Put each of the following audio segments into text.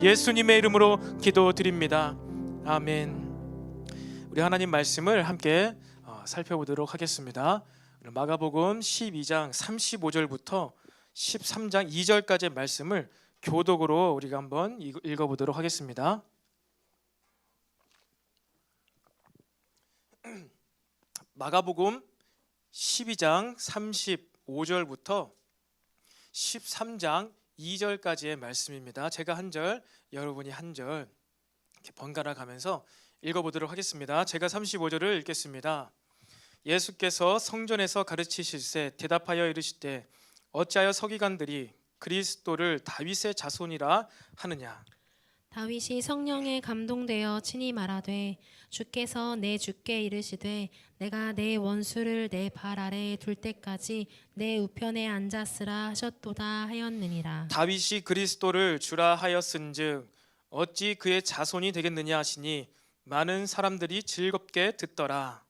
예수님의 이름으로 기도드립니다. 아멘. 우리 하나님 말씀을 함께 살펴보도록 하겠습니다. 마가복음 12장 35절부터 13장 2절까지의 말씀을 교독으로 우리가 한번 읽어보도록 하겠습니다. 마가복음 12장 35절부터 13장 2절까지의 말씀입니다. 제가 한 절, 여러분이 한 절 이렇게 번갈아 가면서 읽어보도록 하겠습니다. 제가 35절을 읽겠습니다. 예수께서 성전에서 가르치실세 대답하여 이르시되 어찌하여 서기관들이 그리스도를 다윗의 자손이라 하느냐. 다윗이 성령에 감동되어 친히 말하되 주께서 내 주께 이르시되 내가 내 원수를 내 발 아래에 둘 때까지 내 우편에 앉았으라 하셨도다 하였느니라. 다윗이 그리스도를 주라 하였은즉 어찌 그의 자손이 되겠느냐 하시니 많은 사람들이 즐겁게 듣더라.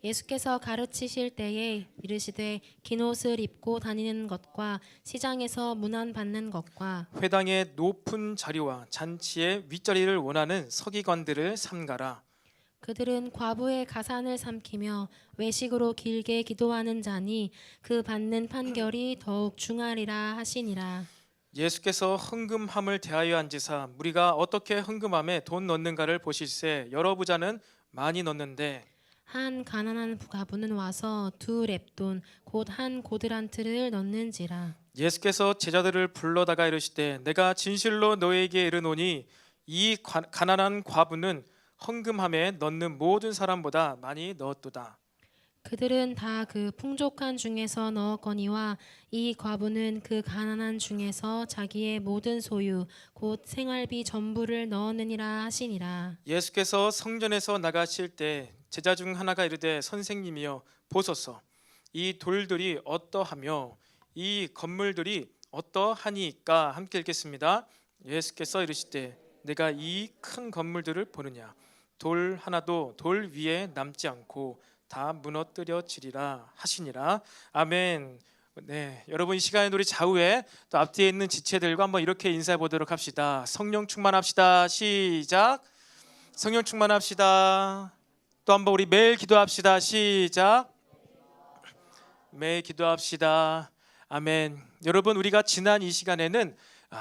예수께서 가르치실 때에 이르시되 긴 옷을 입고 다니는 것과 시장에서 문안 받는 것과 회당의 높은 자리와 잔치의 윗자리를 원하는 서기관들을 삼가라. 그들은 과부의 가산을 삼키며 외식으로 길게 기도하는 자니 그 받는 판결이 더욱 중하리라 하시니라. 예수께서 헌금함을 대하여 앉으사 무리가 어떻게 헌금함에 돈 넣는가를 보실세 여러 부자는 많이 넣는데 한 가난한 과부는 와서 두 렙돈 곧 한 고드란트를 넣는지라. 예수께서 제자들을 불러다가 이르시되 내가 진실로 너에게 이르노니 이 가난한 과부는 헌금함에 넣는 모든 사람보다 많이 넣었도다. 그들은 다 그 풍족한 중에서 넣었거니와 이 과부는 그 가난한 중에서 자기의 모든 소유 곧 생활비 전부를 넣었느니라 하시니라. 예수께서 성전에서 나가실 때 제자 중 하나가 이르되 선생님이여 보소서 이 돌들이 어떠하며 이 건물들이 어떠하니까. 함께 읽겠습니다. 예수께서 이르시되 내가 이 큰 건물들을 보느냐 돌 하나도 돌 위에 남지 않고 다 무너뜨려지리라 하시니라. 아멘. 네, 여러분 이 시간에 우리 좌우에 또 앞뒤에 있는 지체들과 한번 이렇게 인사해 보도록 합시다. 성령 충만합시다. 시작. 성령 충만합시다. 또 한번 우리 매일 기도합시다. 시작. 매일 기도합시다. 아멘. 여러분 우리가 지난 이 시간에는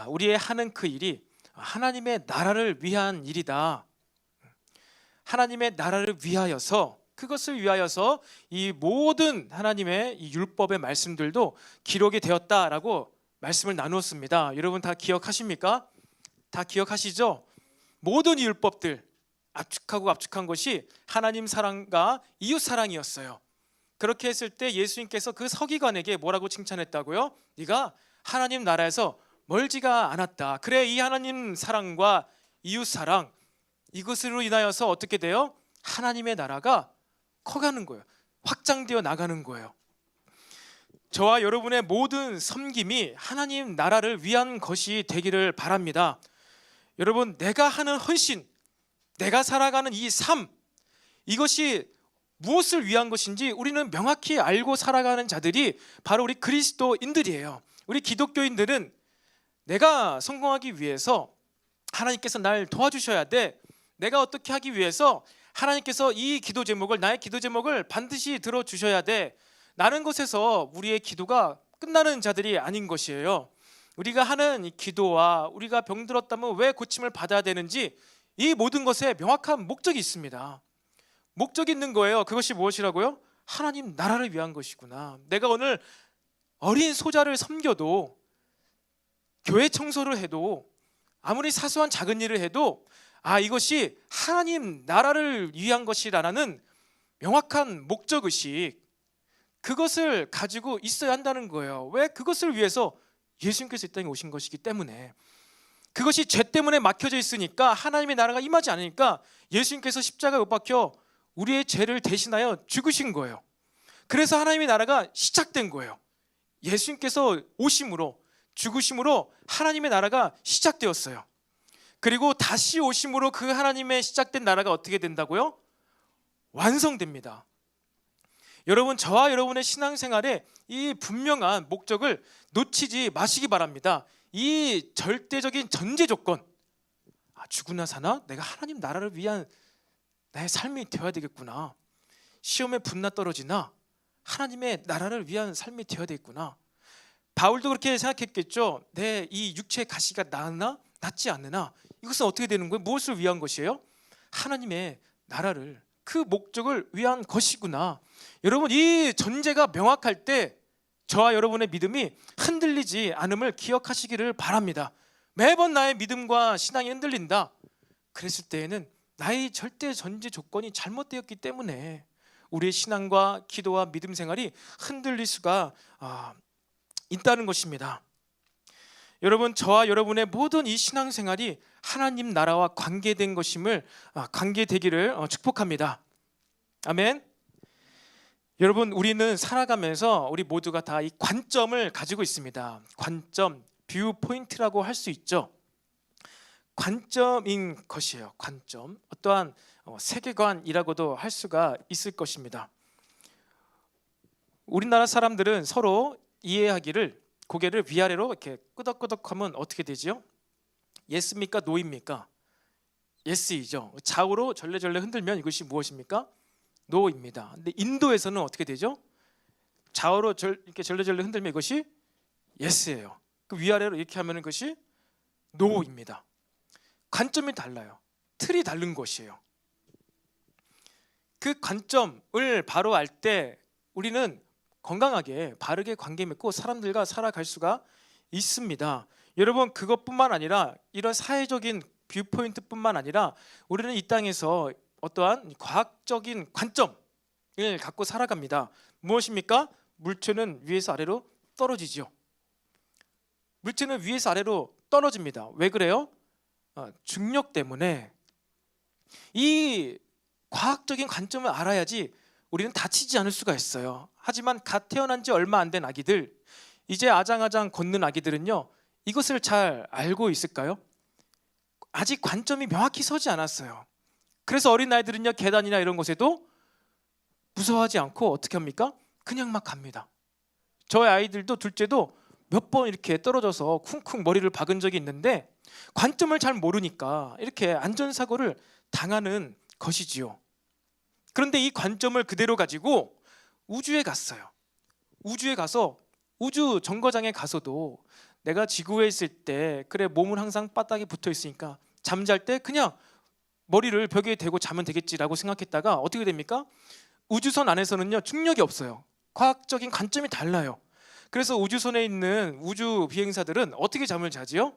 우리의 하는 그 일이 하나님의 나라를 위한 일이다. 하나님의 나라를 위하여서 그것을 위하여서 이 모든 하나님의 이 율법의 말씀들도 기록이 되었다라고 말씀을 나누었습니다. 여러분 다 기억하십니까? 다 기억하시죠? 모든 율법들 압축하고 압축한 것이 하나님 사랑과 이웃 사랑이었어요. 그렇게 했을 때 예수님께서 그 서기관에게 뭐라고 칭찬했다고요? 네가 하나님 나라에서 멀지가 않았다. 그래, 이 하나님 사랑과 이웃 사랑 이것으로 인하여서 어떻게 돼요? 하나님의 나라가 커가는 거예요. 확장되어 나가는 거예요. 저와 여러분의 모든 섬김이 하나님 나라를 위한 것이 되기를 바랍니다. 여러분 내가 하는 헌신, 내가 살아가는 이 삶, 이것이 무엇을 위한 것인지 우리는 명확히 알고 살아가는 자들이 바로 우리 그리스도인들이에요. 우리 기독교인들은 내가 성공하기 위해서 하나님께서 날 도와주셔야 돼. 내가 어떻게 하기 위해서 하나님께서 이 기도 제목을, 나의 기도 제목을 반드시 들어주셔야 돼. 라는 것에서 우리의 기도가 끝나는 자들이 아닌 것이에요. 우리가 하는 이 기도와 우리가 병들었다면 왜 고침을 받아야 되는지 이 모든 것에 명확한 목적이 있습니다. 목적이 있는 거예요. 그것이 무엇이라고요? 하나님 나라를 위한 것이구나. 내가 오늘 어린 소자를 섬겨도, 교회 청소를 해도, 아무리 사소한 작은 일을 해도 이것이 하나님 나라를 위한 것이라는 명확한 목적의식, 그것을 가지고 있어야 한다는 거예요. 왜? 그것을 위해서 예수님께서 이 땅에 오신 것이기 때문에. 그것이 죄 때문에 막혀져 있으니까 하나님의 나라가 임하지 않으니까 예수님께서 십자가에 못 박혀 우리의 죄를 대신하여 죽으신 거예요. 그래서 하나님의 나라가 시작된 거예요. 예수님께서 오심으로, 죽으심으로 하나님의 나라가 시작되었어요. 그리고 다시 오심으로 그 하나님의 시작된 나라가 어떻게 된다고요? 완성됩니다. 여러분 저와 여러분의 신앙생활에 이 분명한 목적을 놓치지 마시기 바랍니다. 이 절대적인 전제 조건, 죽으나 사나 내가 하나님 나라를 위한 나의 삶이 되어야 되겠구나. 시험에 붙나 떨어지나 하나님의 나라를 위한 삶이 되어야 되겠구나. 바울도 그렇게 생각했겠죠. 내 이 육체의 가시가 낫나 낫지 않느나 이것은 어떻게 되는 거예요? 무엇을 위한 것이에요? 하나님의 나라를, 그 목적을 위한 것이구나. 여러분, 이 전제가 명확할 때 저와 여러분의 믿음이 흔들리지 않음을 기억하시기를 바랍니다. 매번 나의 믿음과 신앙이 흔들린다. 그랬을 때에는 나의 절대 전제 조건이 잘못되었기 때문에 우리의 신앙과 기도와 믿음 생활이 흔들릴 수가 있다는 것입니다. 여러분, 저와 여러분의 모든 이 신앙생활이 하나님 나라와 관계된 것임을 관계되기를 축복합니다. 아멘. 여러분, 우리는 살아가면서 우리 모두가 다 이 관점을 가지고 있습니다. 관점, 뷰 포인트라고 할 수 있죠. 관점인 것이에요. 관점, 어떠한 세계관이라고도 할 수가 있을 것입니다. 우리나라 사람들은 서로 이해하기를 고개를 위아래로 이렇게 끄덕끄덕하면 어떻게 되지요? 예스입니까? 노입니까? 예스이죠. 좌우로 절레절레 흔들면 이것이 무엇입니까? 노입니다. 근데 인도에서는 어떻게 되죠? 좌우로 이렇게 절레절레 흔들면 이것이 예스예요. 그 위아래로 이렇게 하면 이것이 노입니다. 관점이 달라요. 틀이 다른 것이에요. 그 관점을 바로 알 때 우리는 건강하게 바르게 관계 맺고 사람들과 살아갈 수가 있습니다. 여러분, 그것뿐만 아니라 이런 사회적인 뷰포인트뿐만 아니라 우리는 이 땅에서 어떠한 과학적인 관점을 갖고 살아갑니다. 무엇입니까? 물체는 위에서 아래로 떨어지죠. 물체는 위에서 아래로 떨어집니다. 왜 그래요? 중력 때문에. 이 과학적인 관점을 알아야지 우리는 다치지 않을 수가 있어요. 하지만 갓 태어난 지 얼마 안 된 아기들, 이제 아장아장 걷는 아기들은요, 이것을 잘 알고 있을까요? 아직 관점이 명확히 서지 않았어요. 그래서 어린아이들은요, 계단이나 이런 곳에도 무서워하지 않고 어떻게 합니까? 그냥 막 갑니다. 저희 아이들도, 둘째도 몇 번 이렇게 떨어져서 쿵쿵 머리를 박은 적이 있는데 관점을 잘 모르니까 이렇게 안전사고를 당하는 것이지요. 그런데 이 관점을 그대로 가지고 우주에 갔어요. 우주에 가서 우주 정거장에 가서도 내가 지구에 있을 때 그래 몸은 항상 바닥에 붙어 있으니까 잠잘 때 그냥 머리를 벽에 대고 자면 되겠지라고 생각했다가 어떻게 됩니까? 우주선 안에서는요, 중력이 없어요. 과학적인 관점이 달라요. 그래서 우주선에 있는 우주 비행사들은 어떻게 잠을 자지요?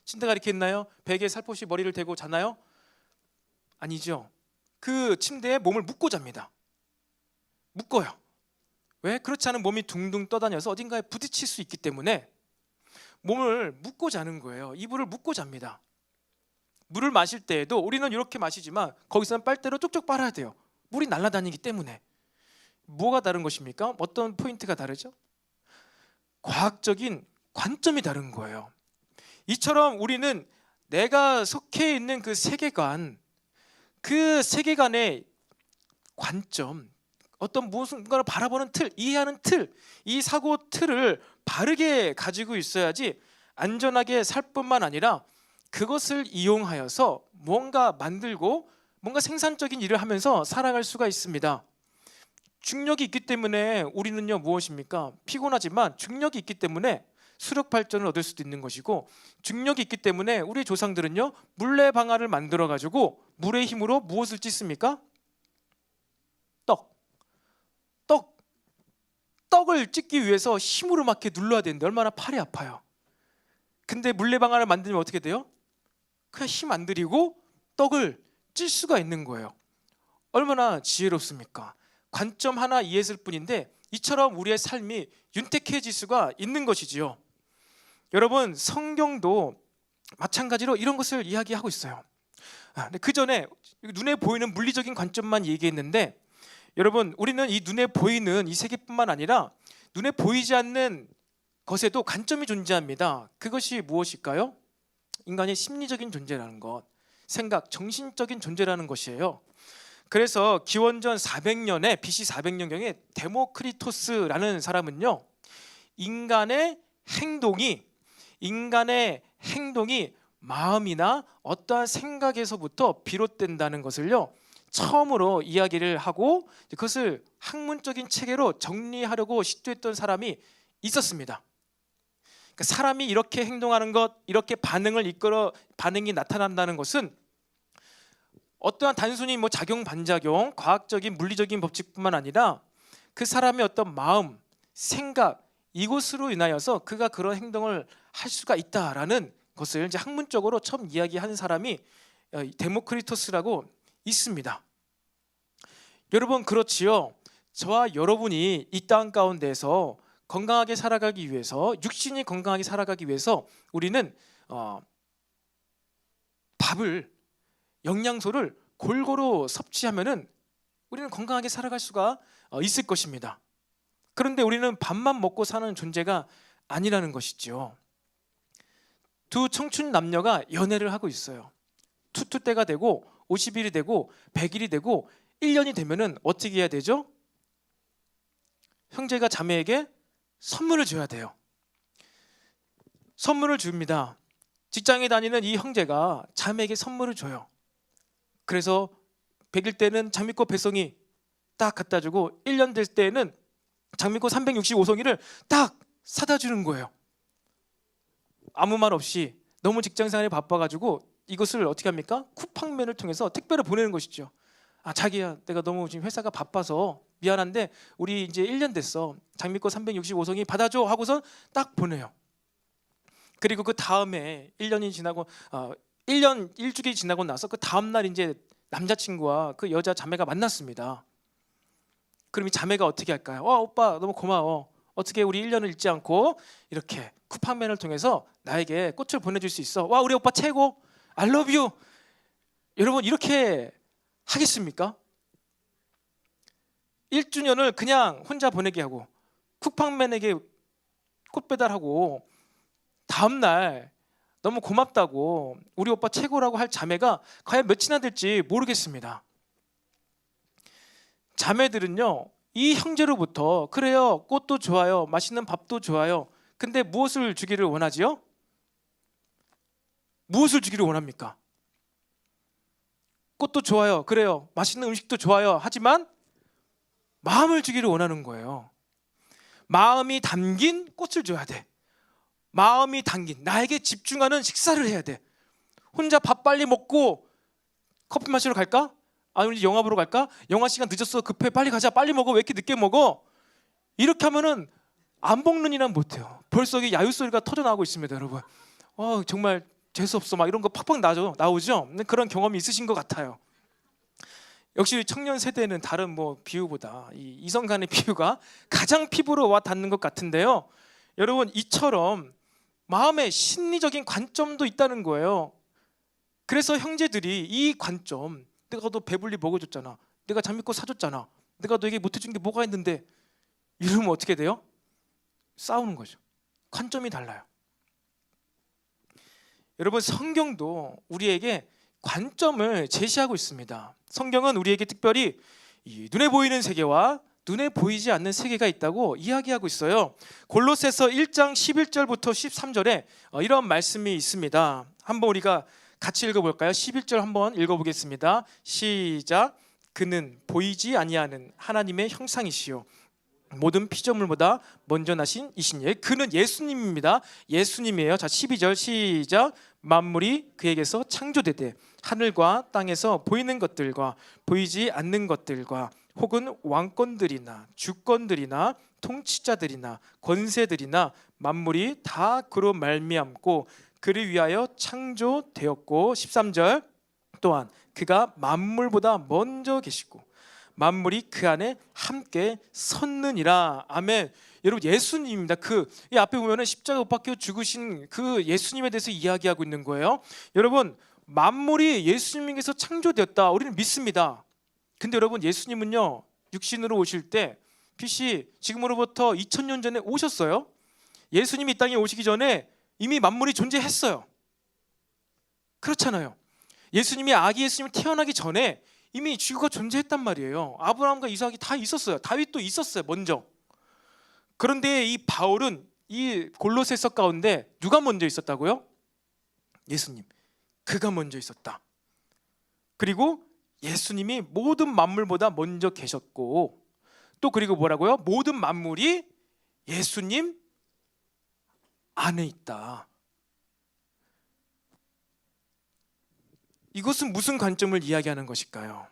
침대가 이렇게 있나요? 베개에 살포시 머리를 대고 자나요? 아니죠. 그 침대에 몸을 묶고 잡니다. 묶어요. 왜? 그렇지 않은 몸이 둥둥 떠다녀서 어딘가에 부딪힐 수 있기 때문에 몸을 묶고 자는 거예요. 이불을 묶고 잡니다. 물을 마실 때에도 우리는 이렇게 마시지만 거기서는 빨대로 쪽쪽 빨아야 돼요. 물이 날아다니기 때문에. 뭐가 다른 것입니까? 어떤 포인트가 다르죠? 과학적인 관점이 다른 거예요. 이처럼 우리는 내가 속해 있는 그 세계관, 그 세계관의 관점, 어떤 무엇인가를 바라보는 틀, 이해하는 틀, 이 사고 틀을 바르게 가지고 있어야지 안전하게 살 뿐만 아니라 그것을 이용하여서 뭔가 만들고 뭔가 생산적인 일을 하면서 살아갈 수가 있습니다. 중력이 있기 때문에 우리는요, 무엇입니까? 피곤하지만 중력이 있기 때문에 수력 발전을 얻을 수도 있는 것이고, 중력이 있기 때문에 우리 조상들은요, 물레 방아를 만들어 가지고 물의 힘으로 무엇을 찢습니까? 떡을 찢기 위해서 힘으로 막 이렇게 눌러야 되는데 얼마나 팔이 아파요. 근데 물레 방아를 만들면 어떻게 돼요? 그냥 힘 안 들이고 떡을 찔 수가 있는 거예요. 얼마나 지혜롭습니까? 관점 하나 이해했을 뿐인데 이처럼 우리의 삶이 윤택해질 수가 있는 것이지요. 여러분, 성경도 마찬가지로 이런 것을 이야기하고 있어요. 근데 그 전에 눈에 보이는 물리적인 관점만 얘기했는데, 여러분, 우리는 이 눈에 보이는 이 세계뿐만 아니라 눈에 보이지 않는 것에도 관점이 존재합니다. 그것이 무엇일까요? 인간의 심리적인 존재라는 것, 생각, 정신적인 존재라는 것이에요. 그래서 기원전 400년에 BC 400년경에 데모크리토스라는 사람은요, 인간의 행동이 마음이나 어떠한 생각에서부터 비롯된다는 것을요 처음으로 이야기를 하고 그것을 학문적인 체계로 정리하려고 시도했던 사람이 있었습니다. 그러니까 사람이 이렇게 행동하는 것, 이렇게 반응이 나타난다는 것은 어떠한 단순히 뭐 작용 반작용, 과학적인 물리적인 법칙뿐만 아니라 그 사람의 어떤 마음, 생각 이것으로 인하여서 그가 그런 행동을 할 수가 있다라는 것을 이제 학문적으로 처음 이야기하는 사람이 데모크리토스라고 있습니다. 여러분 그렇지요. 저와 여러분이 이 땅 가운데서 건강하게 살아가기 위해서, 육신이 건강하게 살아가기 위해서 우리는 밥을, 영양소를 골고루 섭취하면은 우리는 건강하게 살아갈 수가 있을 것입니다. 그런데 우리는 밥만 먹고 사는 존재가 아니라는 것이죠. 두 청춘 남녀가 연애를 하고 있어요. 투투 때가 되고 50일이 되고 100일이 되고 1년이 되면은 어떻게 해야 되죠? 형제가 자매에게 선물을 줘야 돼요. 선물을 줍니다. 직장에 다니는 이 형제가 자매에게 선물을 줘요. 그래서 100일 때는 장미꽃 배송이 딱 갖다 주고 1년 될 때에는 장미꽃 365송이를 딱 사다 주는 거예요. 아무 말 없이 너무 직장생활에 바빠가지고 이것을 어떻게 합니까? 쿠팡맨을 통해서 택배를 보내는 것이죠. 아 자기야 내가 너무 지금 회사가 바빠서 미안한데 우리 이제 1년 됐어. 장미꽃 365송이 받아줘 하고서 딱 보내요. 그리고 그 다음에 1년이 지나고 1년 1주기 지나고 나서 그 다음 날 이제 남자친구와 그 여자 자매가 만났습니다. 그럼 이 자매가 어떻게 할까요? 오빠 너무 고마워. 어떻게 우리 1년을 잊지 않고 이렇게 쿠팡맨을 통해서 나에게 꽃을 보내줄 수 있어. 와 우리 오빠 최고. I love you. 여러분 이렇게 하겠습니까? 1주년을 그냥 혼자 보내게 하고 쿠팡맨에게 꽃 배달하고 다음날 너무 고맙다고 우리 오빠 최고라고 할 자매가 과연 몇이나 될지 모르겠습니다. 자매들은요 이 형제로부터 그래요 꽃도 좋아요 맛있는 밥도 좋아요 근데 무엇을 주기를 원하지요? 무엇을 주기를 원합니까? 꽃도 좋아요 그래요 맛있는 음식도 좋아요 하지만 마음을 주기를 원하는 거예요. 마음이 담긴 꽃을 줘야 돼. 마음이 담긴 나에게 집중하는 식사를 해야 돼. 혼자 밥 빨리 먹고 커피 마시러 갈까? 아니면 영화 보러 갈까? 영화 시간 늦었어 급해 빨리 가자 빨리 먹어 왜 이렇게 늦게 먹어? 이렇게 하면은 안 먹는 이란 못해요. 벌써 이게 야유 소리가 터져나오고 있습니다 여러분. 정말 재수없어 막 이런 거 팍팍 나오죠? 그런 경험이 있으신 것 같아요. 역시 청년 세대는 다른 뭐 비유보다 이 이성 간의 비유가 가장 피부로 와 닿는 것 같은데요. 여러분 이처럼 마음의 심리적인 관점도 있다는 거예요. 그래서 형제들이 이 관점 내가 너 배불리 먹어줬잖아 내가 장미꽃 사줬잖아 내가 너에게 못해준 게 뭐가 있는데 이러면 어떻게 돼요? 싸우는 거죠. 관점이 달라요. 여러분 성경도 우리에게 관점을 제시하고 있습니다. 성경은 우리에게 특별히 이 눈에 보이는 세계와 눈에 보이지 않는 세계가 있다고 이야기하고 있어요. 골로새서 1장 11절부터 13절에 이런 말씀이 있습니다. 한번 우리가 같이 읽어볼까요? 11절 한번 읽어보겠습니다. 시작. 그는 보이지 아니하는 하나님의 형상이시요 모든 피조물보다 먼저 나신 이시니 그는 예수님입니다. 예수님이에요. 자 12절 시작. 만물이 그에게서 창조되되 하늘과 땅에서 보이는 것들과 보이지 않는 것들과 혹은 왕권들이나 주권들이나 통치자들이나 권세들이나 만물이 다 그로 말미암고 그를 위하여 창조되었고 13절 또한 그가 만물보다 먼저 계시고 만물이 그 안에 함께 섰느니라. 아멘. 여러분 예수님입니다. 이 앞에 보면은 십자가 못 박혀 죽으신 그 예수님에 대해서 이야기하고 있는 거예요. 여러분 만물이 예수님에게서 창조되었다. 우리는 믿습니다. 근데 여러분 예수님은요 육신으로 오실 때 BC 지금으로부터 2000년 전에 오셨어요. 예수님이 이 땅에 오시기 전에 이미 만물이 존재했어요. 그렇잖아요. 예수님이 아기 예수님이 태어나기 전에 이미 지구가 존재했단 말이에요. 아브라함과 이삭이 다 있었어요. 다윗도 있었어요 먼저. 그런데 이 바울은 이 골로새서 가운데 누가 먼저 있었다고요? 예수님. 그가 먼저 있었다. 그리고 예수님이 모든 만물보다 먼저 계셨고, 또 그리고 뭐라고요? 모든 만물이 예수님 안에 있다. 이것은 무슨 관점을 이야기하는 것일까요?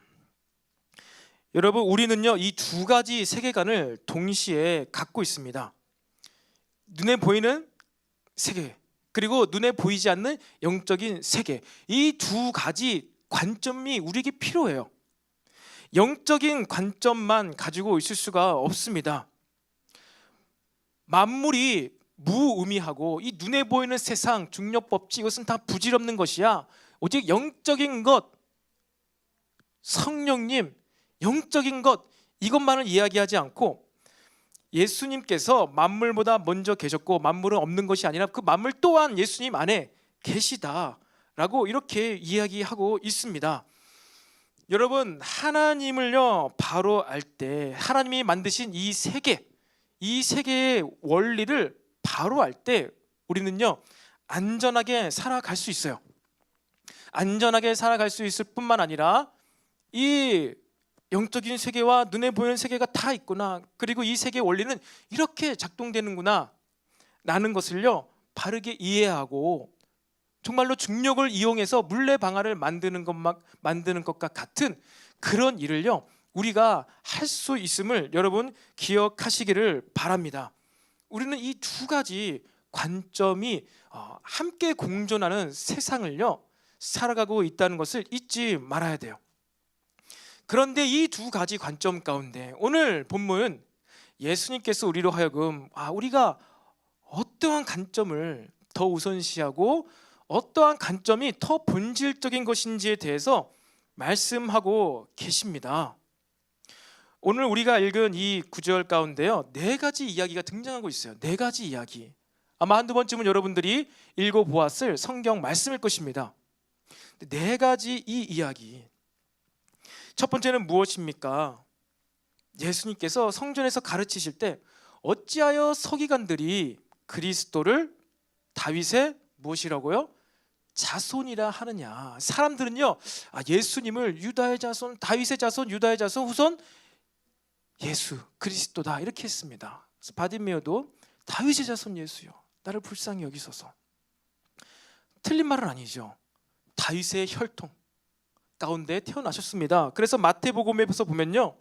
여러분, 우리는요 이 두 가지 세계관을 동시에 갖고 있습니다. 눈에 보이는 세계, 그리고 눈에 보이지 않는 영적인 세계, 이 두 가지 관점이 우리에게 필요해요. 영적인 관점만 가지고 있을 수가 없습니다. 만물이 무의미하고 이 눈에 보이는 세상, 중력법칙, 이것은 다 부질없는 것이야. 오직 영적인 것, 성령님, 영적인 것, 이것만을 이야기하지 않고 예수님께서 만물보다 먼저 계셨고 만물은 없는 것이 아니라 그 만물 또한 예수님 안에 계시다라고 이렇게 이야기하고 있습니다. 여러분, 하나님을요 바로 알 때, 하나님이 만드신 이 세계, 이 세계의 원리를 바로 알 때 우리는요 안전하게 살아갈 수 있어요. 안전하게 살아갈 수 있을 뿐만 아니라 이 영적인 세계와 눈에 보이는 세계가 다 있구나, 그리고 이 세계의 원리는 이렇게 작동되는구나 라는 것을요 바르게 이해하고, 정말로 중력을 이용해서 물레방아를 만드는 것과 같은 그런 일을요 우리가 할 수 있음을 여러분 기억하시기를 바랍니다. 우리는 이 두 가지 관점이 함께 공존하는 세상을요 살아가고 있다는 것을 잊지 말아야 돼요. 그런데 이 두 가지 관점 가운데 오늘 본문, 예수님께서 우리로 하여금 우리가 어떠한 관점을 더 우선시하고 어떠한 관점이 더 본질적인 것인지에 대해서 말씀하고 계십니다. 오늘 우리가 읽은 이 구절 가운데요 네 가지 이야기가 등장하고 있어요. 네 가지 이야기. 아마 한두 번쯤은 여러분들이 읽어보았을 성경 말씀일 것입니다. 네 가지 이 이야기, 첫 번째는 무엇입니까? 예수님께서 성전에서 가르치실 때 어찌하여 서기관들이 그리스도를 다윗의 무엇이라고요? 자손이라 하느냐. 사람들은요 예수님을 유다의 자손, 다윗의 자손, 유다의 자손, 후손 예수 그리스도다 이렇게 했습니다. 그래서 바디메어도 다윗의 자손 예수요, 나를 불쌍히 여기소서. 틀린 말은 아니죠. 다윗의 혈통 가운데 태어나셨습니다. 그래서 마태복음에서 보면요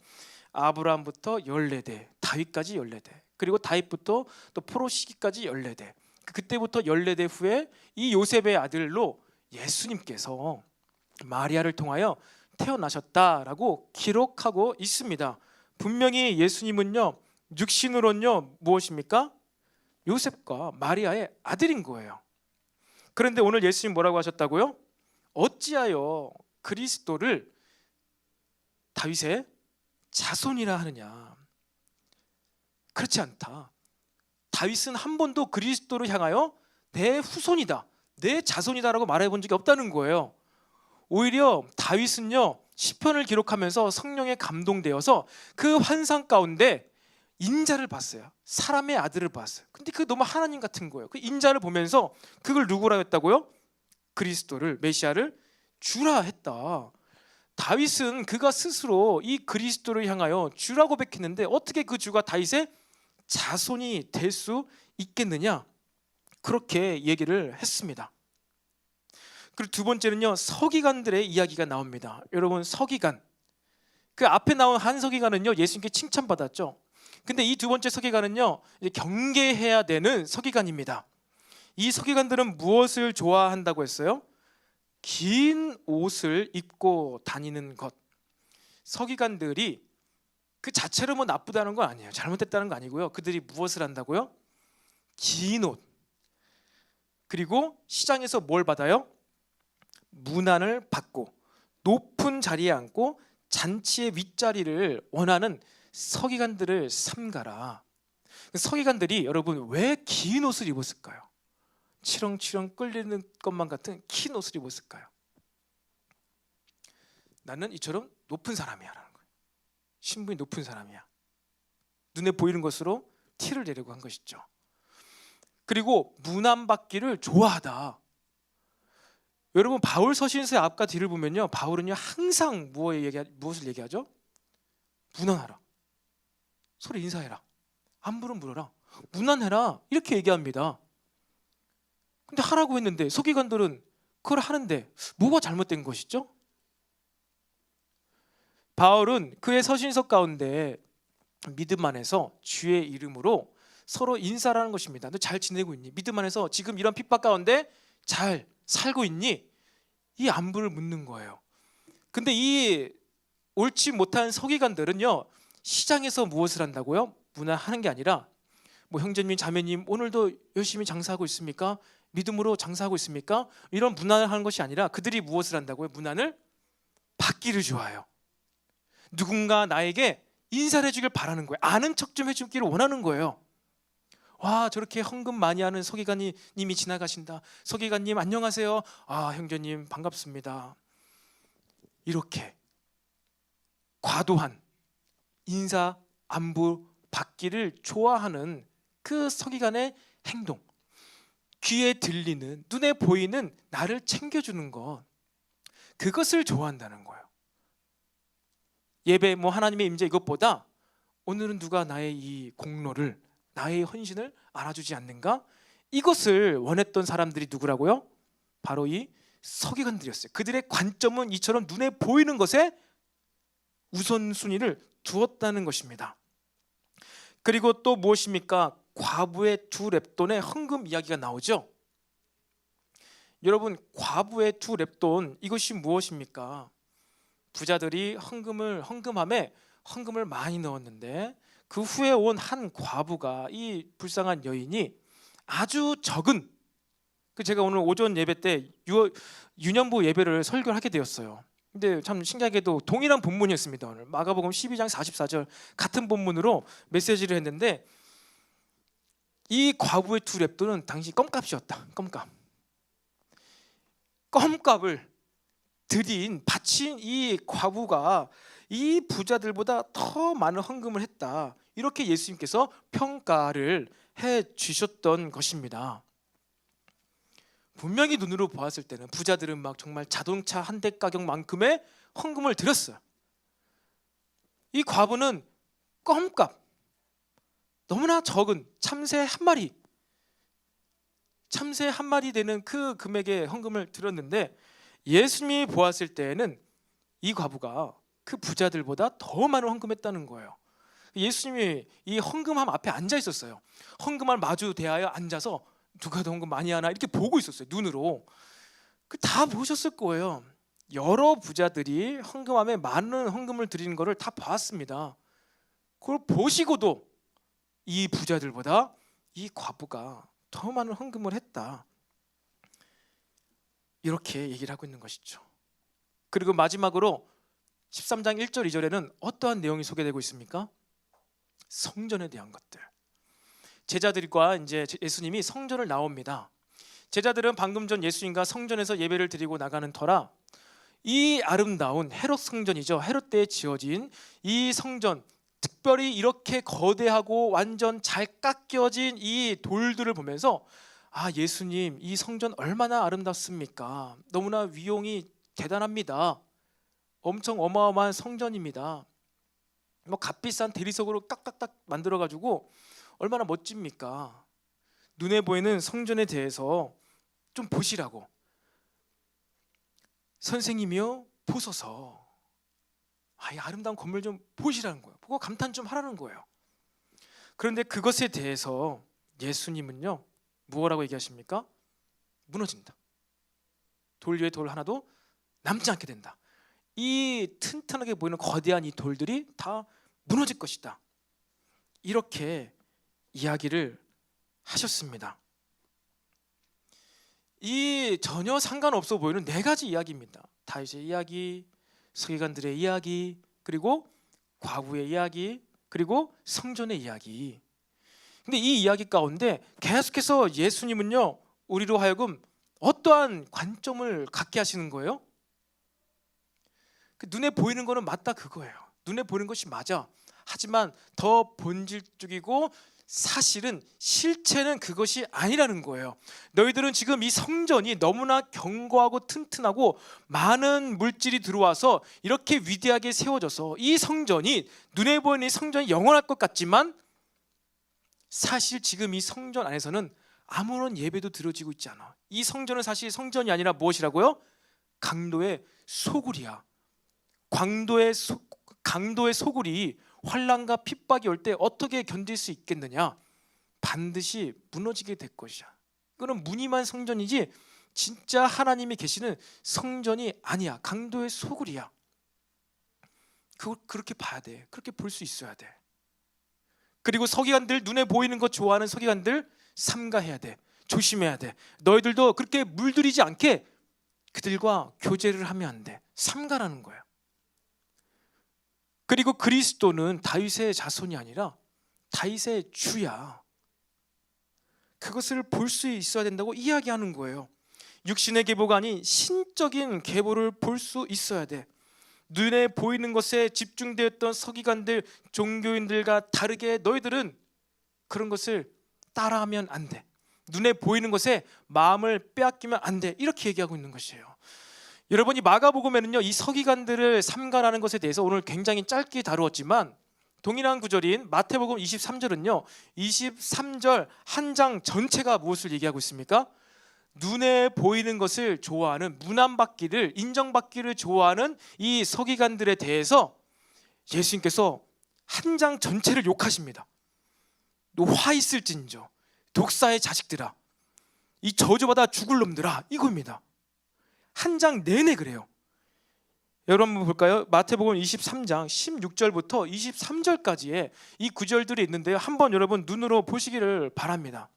아브라함부터 14대, 다윗까지 14대, 그리고 다윗부터 또 포로시기까지 14대, 그때부터 14대 후에 이 요셉의 아들로 예수님께서 마리아를 통하여 태어나셨다라고 기록하고 있습니다. 분명히 예수님은요 육신으로는요 무엇입니까? 요셉과 마리아의 아들인 거예요. 그런데 오늘 예수님 뭐라고 하셨다고요? 어찌하여 그리스도를 다윗의 자손이라 하느냐. 그렇지 않다. 다윗은 한 번도 그리스도를 향하여 내 후손이다, 내 자손이다라고 말해본 적이 없다는 거예요. 오히려 다윗은요 시편을 기록하면서 성령에 감동되어서 그 환상 가운데 인자를 봤어요. 사람의 아들을 봤어요. 근데 그게 너무 하나님 같은 거예요. 그 인자를 보면서 그걸 누구라 했다고요? 그리스도를, 메시아를 주라 했다. 다윗은 그가 스스로 이 그리스도를 향하여 주라고 고백했는데 어떻게 그 주가 다윗의 자손이 될 수 있겠느냐, 그렇게 얘기를 했습니다. 그리고 두 번째는요 서기관들의 이야기가 나옵니다. 여러분, 서기관, 그 앞에 나온 한 서기관은요 예수님께 칭찬받았죠. 근데 이 두 번째 서기관은요 이제 경계해야 되는 서기관입니다. 이 서기관들은 무엇을 좋아한다고 했어요? 긴 옷을 입고 다니는 것. 서기관들이 그 자체로 뭐 나쁘다는 거 아니에요. 잘못됐다는 거 아니고요. 그들이 무엇을 한다고요? 긴 옷. 그리고 시장에서 뭘 받아요? 문안을 받고 높은 자리에 앉고 잔치의 윗자리를 원하는 서기관들을 삼가라. 서기관들이 여러분 왜 긴 옷을 입었을까요? 치렁치렁 끌리는 것만 같은 긴 옷을 입었을까요? 나는 이처럼 높은 사람이야 라는 거예요. 신분이 높은 사람이야. 눈에 보이는 것으로 티를 내려고 한 것이죠. 그리고 문안 받기를 좋아하다. 여러분 바울 서신서의 앞과 뒤를 보면요, 바울은요 항상 무엇을 얘기하죠? 문안하라, 서로 인사해라, 안부를 물어라, 문안해라, 이렇게 얘기합니다. 근데 하라고 했는데 서기관들은 그걸 하는데 뭐가 잘못된 것이죠? 바울은 그의 서신서 가운데 믿음 안에서 주의 이름으로 서로 인사라는 것입니다. 너 잘 지내고 있니? 믿음 안에서 지금 이런 핍박 가운데 잘 살고 있니? 이 안부를 묻는 거예요. 근데 이 옳지 못한 서기관들은요, 시장에서 무엇을 한다고요? 문안하는 게 아니라 뭐 형제님 자매님 오늘도 열심히 장사하고 있습니까? 믿음으로 장사하고 있습니까? 이런 문안을 하는 것이 아니라 그들이 무엇을 한다고요? 문안을 받기를 좋아해요. 누군가 나에게 인사를 해주길 바라는 거예요. 아는 척 좀 해주기를 원하는 거예요. 와, 저렇게 헌금 많이 하는 서기관님이 지나가신다. 서기관님 안녕하세요. 아, 형제님 반갑습니다. 이렇게 과도한 인사 안부 받기를 좋아하는 그 서기관의 행동, 귀에 들리는, 눈에 보이는 나를 챙겨주는 것, 그것을 좋아한다는 거예요. 예배, 하나님의 임재, 이것보다 오늘은 누가 나의 이 공로를, 나의 헌신을 알아주지 않는가? 이것을 원했던 사람들이 누구라고요? 바로 이 서기관들이었어요. 그들의 관점은 이처럼 눈에 보이는 것에 우선순위를 두었다는 것입니다. 그리고 또 무엇입니까? 과부의 두 렙돈의 헌금 이야기가 나오죠. 여러분, 과부의 두 렙돈, 이것이 무엇입니까? 부자들이 헌금함에 헌금을 많이 넣었는데 그 후에 온 한 과부가, 이 불쌍한 여인이 아주 적은, 제가 오늘 오전 예배 때 유년부 예배를 설교를 하게 되었어요. 근데 참 신기하게도 동일한 본문이었습니다. 오늘 마가복음 12장 44절 같은 본문으로 메시지를 했는데, 이 과부의 두 렙돈은 당시 껌값이었다. 껌값을 바친 이 과부가 이 부자들보다 더 많은 헌금을 했다, 이렇게 예수님께서 평가를 해 주셨던 것입니다. 분명히 눈으로 보았을 때는 부자들은 막 정말 자동차 한 대 가격만큼의 헌금을 드렸어요. 이 과부는 껌값, 너무나 적은 참새 한 마리 되는 그 금액의 헌금을 드렸는데, 예수님이 보았을 때에는 이 과부가 그 부자들보다 더 많은 헌금했다는 거예요. 예수님이 이 헌금함 앞에 앉아 있었어요. 헌금함 마주 대하여 앉아서 누가 더 헌금 많이 하나 이렇게 보고 있었어요. 눈으로. 다 보셨을 거예요. 여러 부자들이 헌금함에 많은 헌금을 드리는 것을 다 봤습니다. 그걸 보시고도 이 부자들보다 이 과부가 더 많은 헌금을 했다, 이렇게 얘기를 하고 있는 것이죠. 그리고 마지막으로 13장 1절 2절에는 어떠한 내용이 소개되고 있습니까? 성전에 대한 것들. 제자들과 이제 예수님이 성전을 나옵니다. 제자들은 방금 전 예수님과 성전에서 예배를 드리고 나가는 터라 이 아름다운 헤롯 성전이죠. 헤롯 때에 지어진 이 성전, 특별히 이렇게 거대하고 완전 잘 깎여진 이 돌들을 보면서, 아, 예수님 이 성전 얼마나 아름답습니까? 너무나 위용이 대단합니다. 엄청 어마어마한 성전입니다. 값비싼 대리석으로 깍깍딱 만들어가지고 얼마나 멋집니까? 눈에 보이는 성전에 대해서 좀 보시라고, 선생님이요 보소서, 이 아름다운 건물 좀 보시라는 거예요. 보고 감탄 좀 하라는 거예요. 그런데 그것에 대해서 예수님은요 무엇라고 얘기하십니까? 무너진다. 돌 위에 돌 하나도 남지 않게 된다. 이 튼튼하게 보이는 거대한 이 돌들이 다 무너질 것이다, 이렇게 이야기를 하셨습니다. 이 전혀 상관없어 보이는 네 가지 이야기입니다. 다윗의 이야기, 서기관들의 이야기, 그리고 과부의 이야기, 그리고 성전의 이야기. 근데 이 이야기 가운데 계속해서 예수님은요 우리로 하여금 어떠한 관점을 갖게 하시는 거예요? 눈에 보이는 거는 맞다, 그거예요. 눈에 보이는 것이 맞아. 하지만 더 본질적이고 사실은 실체는 그것이 아니라는 거예요. 너희들은 지금 이 성전이 너무나 견고하고 튼튼하고 많은 물질이 들어와서 이렇게 위대하게 세워져서 이 성전이, 눈에 보이는 이 성전이 영원할 것 같지만 사실 지금 이 성전 안에서는 아무런 예배도 드려지고 있지 않아. 이 성전은 사실 성전이 아니라 무엇이라고요? 강도의 소굴이야. 강도의 소굴이 환난과 핍박이 올 때 어떻게 견딜 수 있겠느냐? 반드시 무너지게 될 것이야. 그건 무늬만 성전이지 진짜 하나님이 계시는 성전이 아니야. 강도의 소굴이야. 그걸 그렇게 봐야 돼. 그렇게 볼 수 있어야 돼. 그리고 서기관들, 눈에 보이는 것 좋아하는 서기관들 삼가해야 돼. 조심해야 돼. 너희들도 그렇게 물들이지 않게 그들과 교제를 하면 안 돼. 삼가라는 거야. 그리고 그리스도는 다윗의 자손이 아니라 다윗의 주야. 그것을 볼 수 있어야 된다고 이야기하는 거예요. 육신의 계보가 아닌 신적인 계보를 볼 수 있어야 돼. 눈에 보이는 것에 집중되었던 서기관들, 종교인들과 다르게 너희들은 그런 것을 따라하면 안 돼. 눈에 보이는 것에 마음을 빼앗기면 안 돼. 이렇게 얘기하고 있는 것이에요. 여러분, 이 마가복음에는요, 이 서기관들을 삼가라는 것에 대해서 오늘 굉장히 짧게 다루었지만 동일한 구절인 마태복음 23절은요 23절 한 장 전체가 무엇을 얘기하고 있습니까? 눈에 보이는 것을 좋아하는, 문안받기를, 인정받기를 좋아하는 이 서기관들에 대해서 예수님께서 한 장 전체를 욕하십니다. 너 화 있을진저 독사의 자식들아, 이 저주받아 죽을 놈들아, 이겁니다. 한 장 내내 그래요. 여러분 한번 볼까요? 마태복음 23장 16절부터 23절까지의 이 구절들이 있는데요, 한번 여러분 눈으로 보시기를 바랍니다.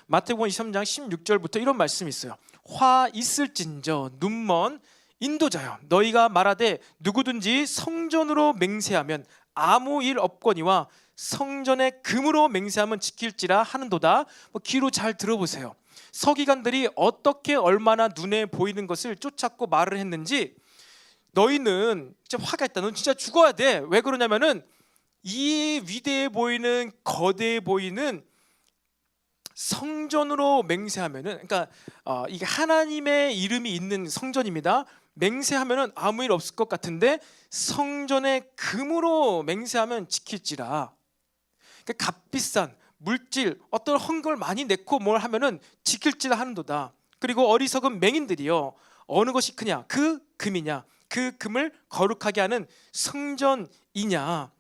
마태복음 23장 16절부터 이런 말씀이 있어요. 화 있을진저 눈먼 인도자여, 너희가 말하되 누구든지 성전으로 맹세하면 아무 일 없거니와 성전의 금으로 맹세하면 지킬지라 하는도다. 귀로 잘 들어보세요. 서기관들이 어떻게 얼마나 눈에 보이는 것을 쫓았고 말을 했는지, 너희는 진짜 화가 있다, 넌 진짜 죽어야 돼. 왜 그러냐면은 이 위대해 보이는, 거대해 보이는 성전으로 맹세하면은, 그러니까 이게 하나님의 이름이 있는 성전입니다. 맹세하면은 아무 일 없을 것 같은데 성전의 금으로 맹세하면 지킬지라. 그러니까 값비싼 물질, 어떤 헌걸 많이 내고 뭘 하면은 지킬지라 하는도다. 그리고 어리석은 맹인들이요, 어느 것이 크냐? 그 금이냐? 그 금을 거룩하게 하는 성전이냐?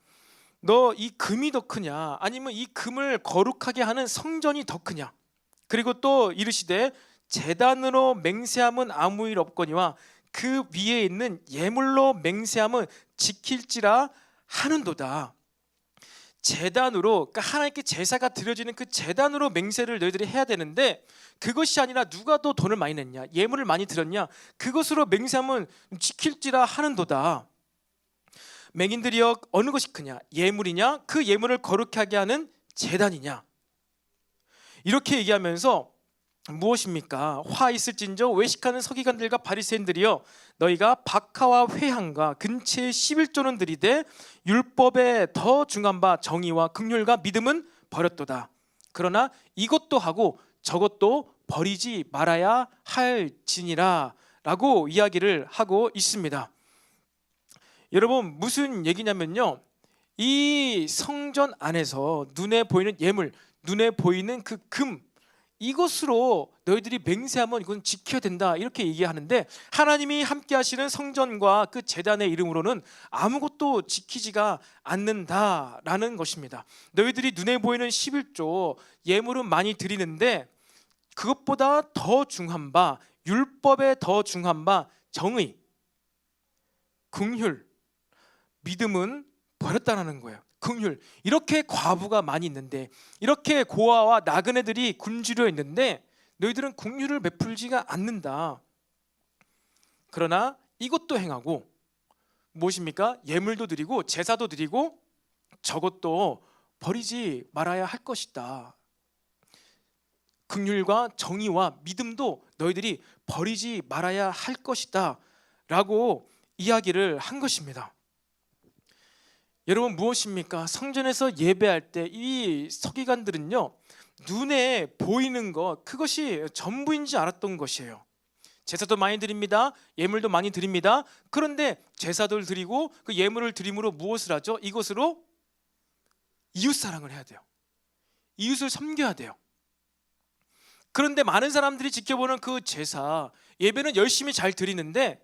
너 이 금이 더 크냐? 아니면 이 금을 거룩하게 하는 성전이 더 크냐? 그리고 또 이르시되 제단으로 맹세함은 아무 일 없거니와 그 위에 있는 예물로 맹세함은 지킬지라 하는도다. 제단으로, 그러니까 하나님께 제사가 드려지는 그 제단으로 맹세를 너희들이 해야 되는데, 그것이 아니라 누가 더 돈을 많이 냈냐, 예물을 많이 드렸냐, 그것으로 맹세하면 지킬지라 하는도다. 맹인들이여, 어느 것이 크냐? 예물이냐? 그 예물을 거룩하게 하는 제단이냐? 이렇게 얘기하면서 무엇입니까? 화 있을진저 외식하는 서기관들과 바리새인들이여, 너희가 박하와 회향과 근체의 11조는 들이되 율법에 더 중한 바 정의와 긍휼과 믿음은 버렸도다. 그러나 이것도 하고 저것도 버리지 말아야 할지니라 라고 이야기를 하고 있습니다. 여러분, 무슨 얘기냐면요, 이 성전 안에서 눈에 보이는 예물, 눈에 보이는 그 금, 이것으로 너희들이 맹세하면 이건 지켜야 된다, 이렇게 얘기하는데, 하나님이 함께 하시는 성전과 그 제단의 이름으로는 아무것도 지키지가 않는다라는 것입니다. 너희들이 눈에 보이는 11조 예물은 많이 드리는데 그것보다 더 중한 바, 율법에 더 중한 바 정의, 긍휼, 믿음은 버렸다는 거예요. 긍휼, 이렇게 과부가 많이 있는데, 이렇게 고아와 나그네들이 굶주려 있는데 너희들은 긍휼을 베풀지가 않는다. 그러나 이것도 행하고, 무엇입니까? 예물도 드리고 제사도 드리고 저것도 버리지 말아야 할 것이다. 긍휼과 정의와 믿음도 너희들이 버리지 말아야 할 것이다 라고 이야기를 한 것입니다. 여러분 무엇입니까? 성전에서 예배할 때 이 서기관들은요, 눈에 보이는 것, 그것이 전부인지 알았던 것이에요. 제사도 많이 드립니다. 예물도 많이 드립니다. 그런데 제사들 드리고 그 예물을 드림으로 무엇을 하죠? 이것으로 이웃사랑을 해야 돼요. 이웃을 섬겨야 돼요. 그런데 많은 사람들이 지켜보는 그 제사, 예배는 열심히 잘 드리는데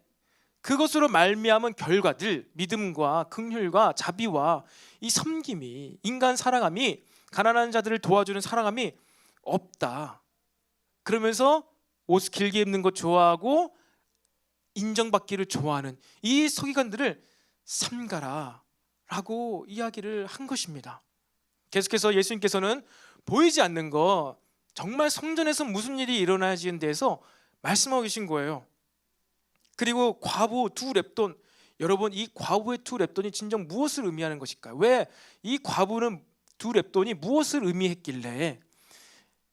그것으로 말미암은 결과들, 믿음과 긍휼과 자비와 이 섬김이, 인간 사랑함이, 가난한 자들을 도와주는 사랑함이 없다. 그러면서 옷 길게 입는 것 좋아하고 인정받기를 좋아하는 이 서기관들을 삼가라 라고 이야기를 한 것입니다. 계속해서 예수님께서는 보이지 않는 것, 정말 성전에서 무슨 일이 일어나지는 데에서 말씀하고 계신 거예요. 그리고 과부 두 렙돈, 여러분 이 과부의 두 렙돈이 진정 무엇을 의미하는 것일까요? 왜 이 과부는 두 렙돈이 무엇을 의미했길래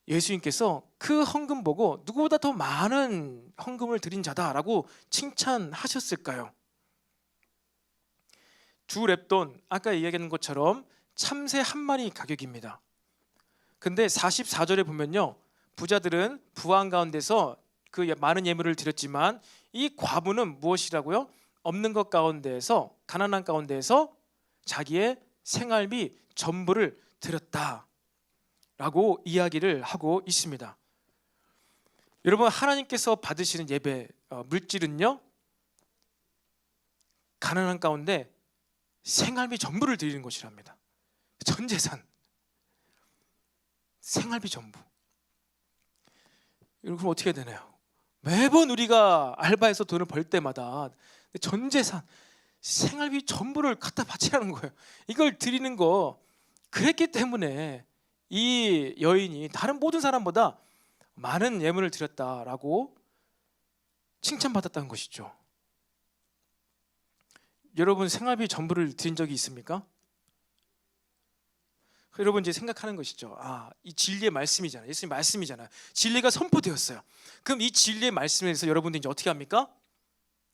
예수님께서 그 헌금 보고 누구보다 더 많은 헌금을 드린 자다라고 칭찬하셨을까요? 두 렙돈, 아까 이야기한 것처럼 참새 한 마리 가격입니다. 근데 44절에 보면요, 부자들은 부한 가운데서 그 많은 예물을 드렸지만 이 과부는 무엇이라고요? 없는 것 가운데에서, 가난한 가운데에서 자기의 생활비 전부를 드렸다라고 이야기를 하고 있습니다. 여러분, 하나님께서 받으시는 예배 물질은요, 가난한 가운데 생활비 전부를 드리는 것이랍니다. 전 재산, 생활비 전부. 여러분, 그럼 어떻게 되나요? 매번 우리가 알바해서 돈을 벌 때마다 전 재산, 생활비 전부를 갖다 바치라는 거예요. 이걸 드리는 거, 그랬기 때문에 이 여인이 다른 모든 사람보다 많은 예물을 드렸다라고 칭찬받았다는 것이죠. 여러분, 생활비 전부를 드린 적이 있습니까? 여러분 이제 생각하는 것이죠. 이 진리의 말씀이잖아요. 예수님 말씀이잖아요. 진리가 선포되었어요. 그럼 이 진리의 말씀에서 여러분들이 이제 어떻게 합니까?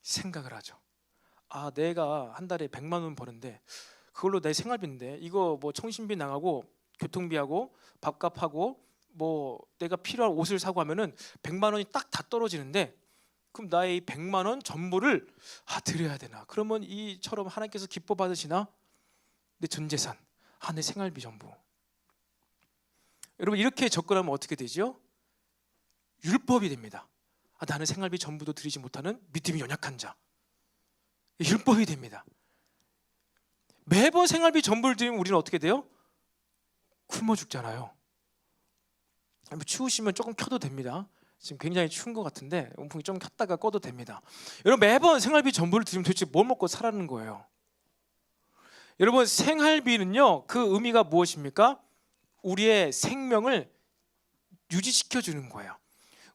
생각을 하죠. 내가 한 달에 100만 원 버는데 그걸로 내 생활비인데 이거 뭐 청신비 나가고 교통비하고 밥값하고 뭐 내가 필요한 옷을 사고 하면은 100만 원이 딱 다 떨어지는데, 그럼 나의 이 100만 원 전부를 드려야 되나? 그러면 이처럼 하나님께서 기뻐 받으시나? 내 전 재산, 내 생활비 전부. 여러분, 이렇게 접근하면 어떻게 되죠? 율법이 됩니다. 나는 생활비 전부도 드리지 못하는 믿음이 연약한 자. 율법이 됩니다. 매번 생활비 전부를 드리면 우리는 어떻게 돼요? 굶어 죽잖아요. 추우시면 조금 켜도 됩니다. 지금 굉장히 추운 것 같은데 온풍이 좀 켰다가 꺼도 됩니다. 여러분, 매번 생활비 전부를 드리면 도대체 뭘 먹고 살라는 거예요? 여러분, 생활비는요, 그 의미가 무엇입니까? 우리의 생명을 유지시켜 주는 거예요.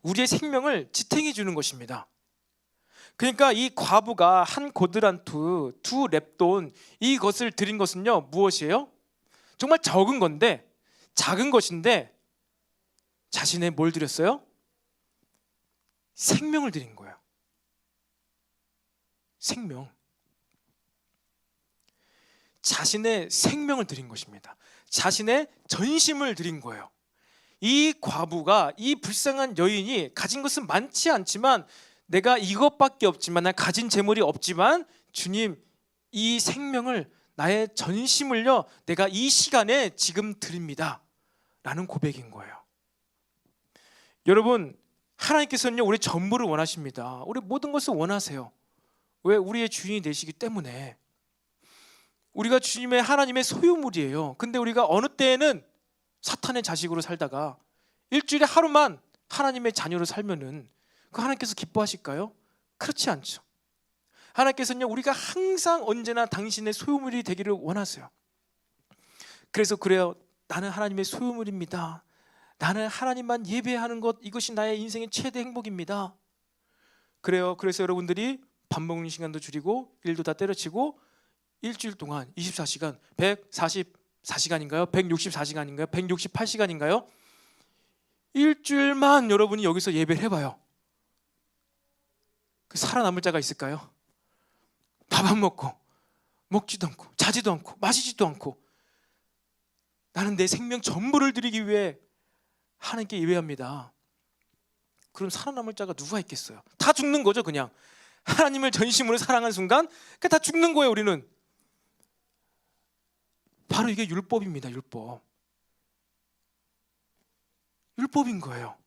우리의 생명을 지탱해 주는 것입니다. 그러니까 이 과부가 한 고드란트, 두 렙돈, 이것을 드린 것은요, 무엇이에요? 정말 적은 건데, 작은 것인데 자신의 뭘 드렸어요? 생명을 드린 거예요. 생명. 자신의 생명을 드린 것입니다. 자신의 전심을 드린 거예요. 이 과부가, 이 불쌍한 여인이 가진 것은 많지 않지만, 내가 이것밖에 없지만, 난 가진 재물이 없지만 주님, 이 생명을, 나의 전심을요, 내가 이 시간에 지금 드립니다 라는 고백인 거예요. 여러분, 하나님께서는요, 우리 전부를 원하십니다. 우리 모든 것을 원하세요. 왜? 우리의 주인이 되시기 때문에. 우리가 주님의, 하나님의 소유물이에요. 근데 우리가 어느 때에는 사탄의 자식으로 살다가 일주일에 하루만 하나님의 자녀로 살면은 그 하나님께서 기뻐하실까요? 그렇지 않죠. 하나님께서는요, 우리가 항상 언제나 당신의 소유물이 되기를 원하세요. 그래서 그래요, 나는 하나님의 소유물입니다. 나는 하나님만 예배하는 것, 이것이 나의 인생의 최대 행복입니다. 그래요. 그래서 여러분들이 밥 먹는 시간도 줄이고 일도 다 때려치고 일주일 동안 24시간, 144시간인가요? 164시간인가요? 168시간인가요? 일주일만 여러분이 여기서 예배를 해봐요. 그 살아남을 자가 있을까요? 밥 안 먹고 먹지도 않고 자지도 않고 마시지도 않고 나는 내 생명 전부를 드리기 위해 하나님께 예배합니다. 그럼 살아남을 자가 누가 있겠어요? 다 죽는 거죠. 그냥 하나님을 전심으로 사랑한 순간 다 죽는 거예요. 우리는 바로 이게 율법입니다. 율법인 거예요.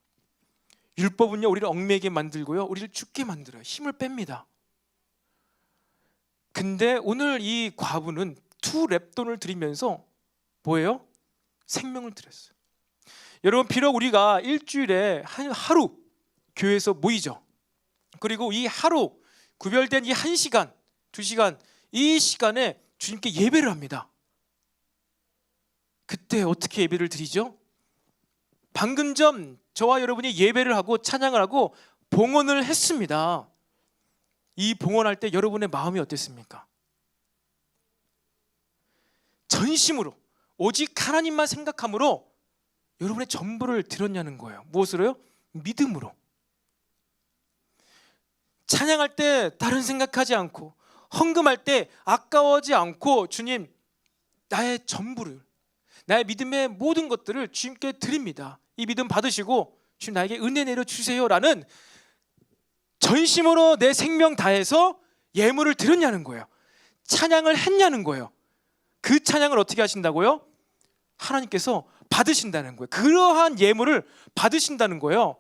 율법은요, 우리를 얽매이게 만들고요, 우리를 죽게 만들어요. 힘을 뺍니다. 근데 오늘 이 과부는 두 렙돈을 드리면서 뭐예요? 생명을 드렸어요. 여러분, 비록 우리가 일주일에 하루 교회에서 모이죠. 그리고 이 하루 구별된 이 1시간, 2시간, 이 시간에 주님께 예배를 합니다. 그때 어떻게 예배를 드리죠? 방금 전 저와 여러분이 예배를 하고 찬양을 하고 봉헌을 했습니다. 이 봉헌할 때 여러분의 마음이 어땠습니까? 전심으로 오직 하나님만 생각함으로 여러분의 전부를 드렸냐는 거예요. 무엇으로요? 믿음으로. 찬양할 때 다른 생각하지 않고, 헌금할 때 아까워하지 않고, 주님, 나의 전부를, 나의 믿음의 모든 것들을 주님께 드립니다. 이 믿음 받으시고 주님 나에게 은혜 내려주세요 라는 전심으로 내 생명 다해서 예물을 드렸냐는 거예요. 찬양을 했냐는 거예요. 그 찬양을 어떻게 하신다고요? 하나님께서 받으신다는 거예요. 그러한 예물을 받으신다는 거예요.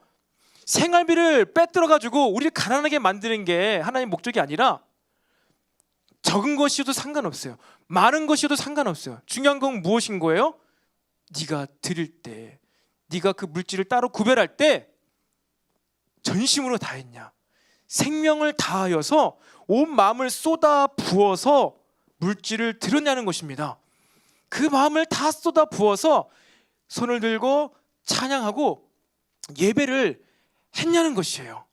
생활비를 빼들어가지고 우리를 가난하게 만드는 게 하나님의 목적이 아니라, 적은 것이어도 상관없어요. 많은 것이어도 상관없어요. 중요한 건 무엇인 거예요? 네가 드릴 때, 네가 그 물질을 따로 구별할 때 전심으로 다했냐, 생명을 다하여서 온 마음을 쏟아 부어서 물질을 드렸냐는 것입니다. 그 마음을 다 쏟아 부어서 손을 들고 찬양하고 예배를 했냐는 것이에요.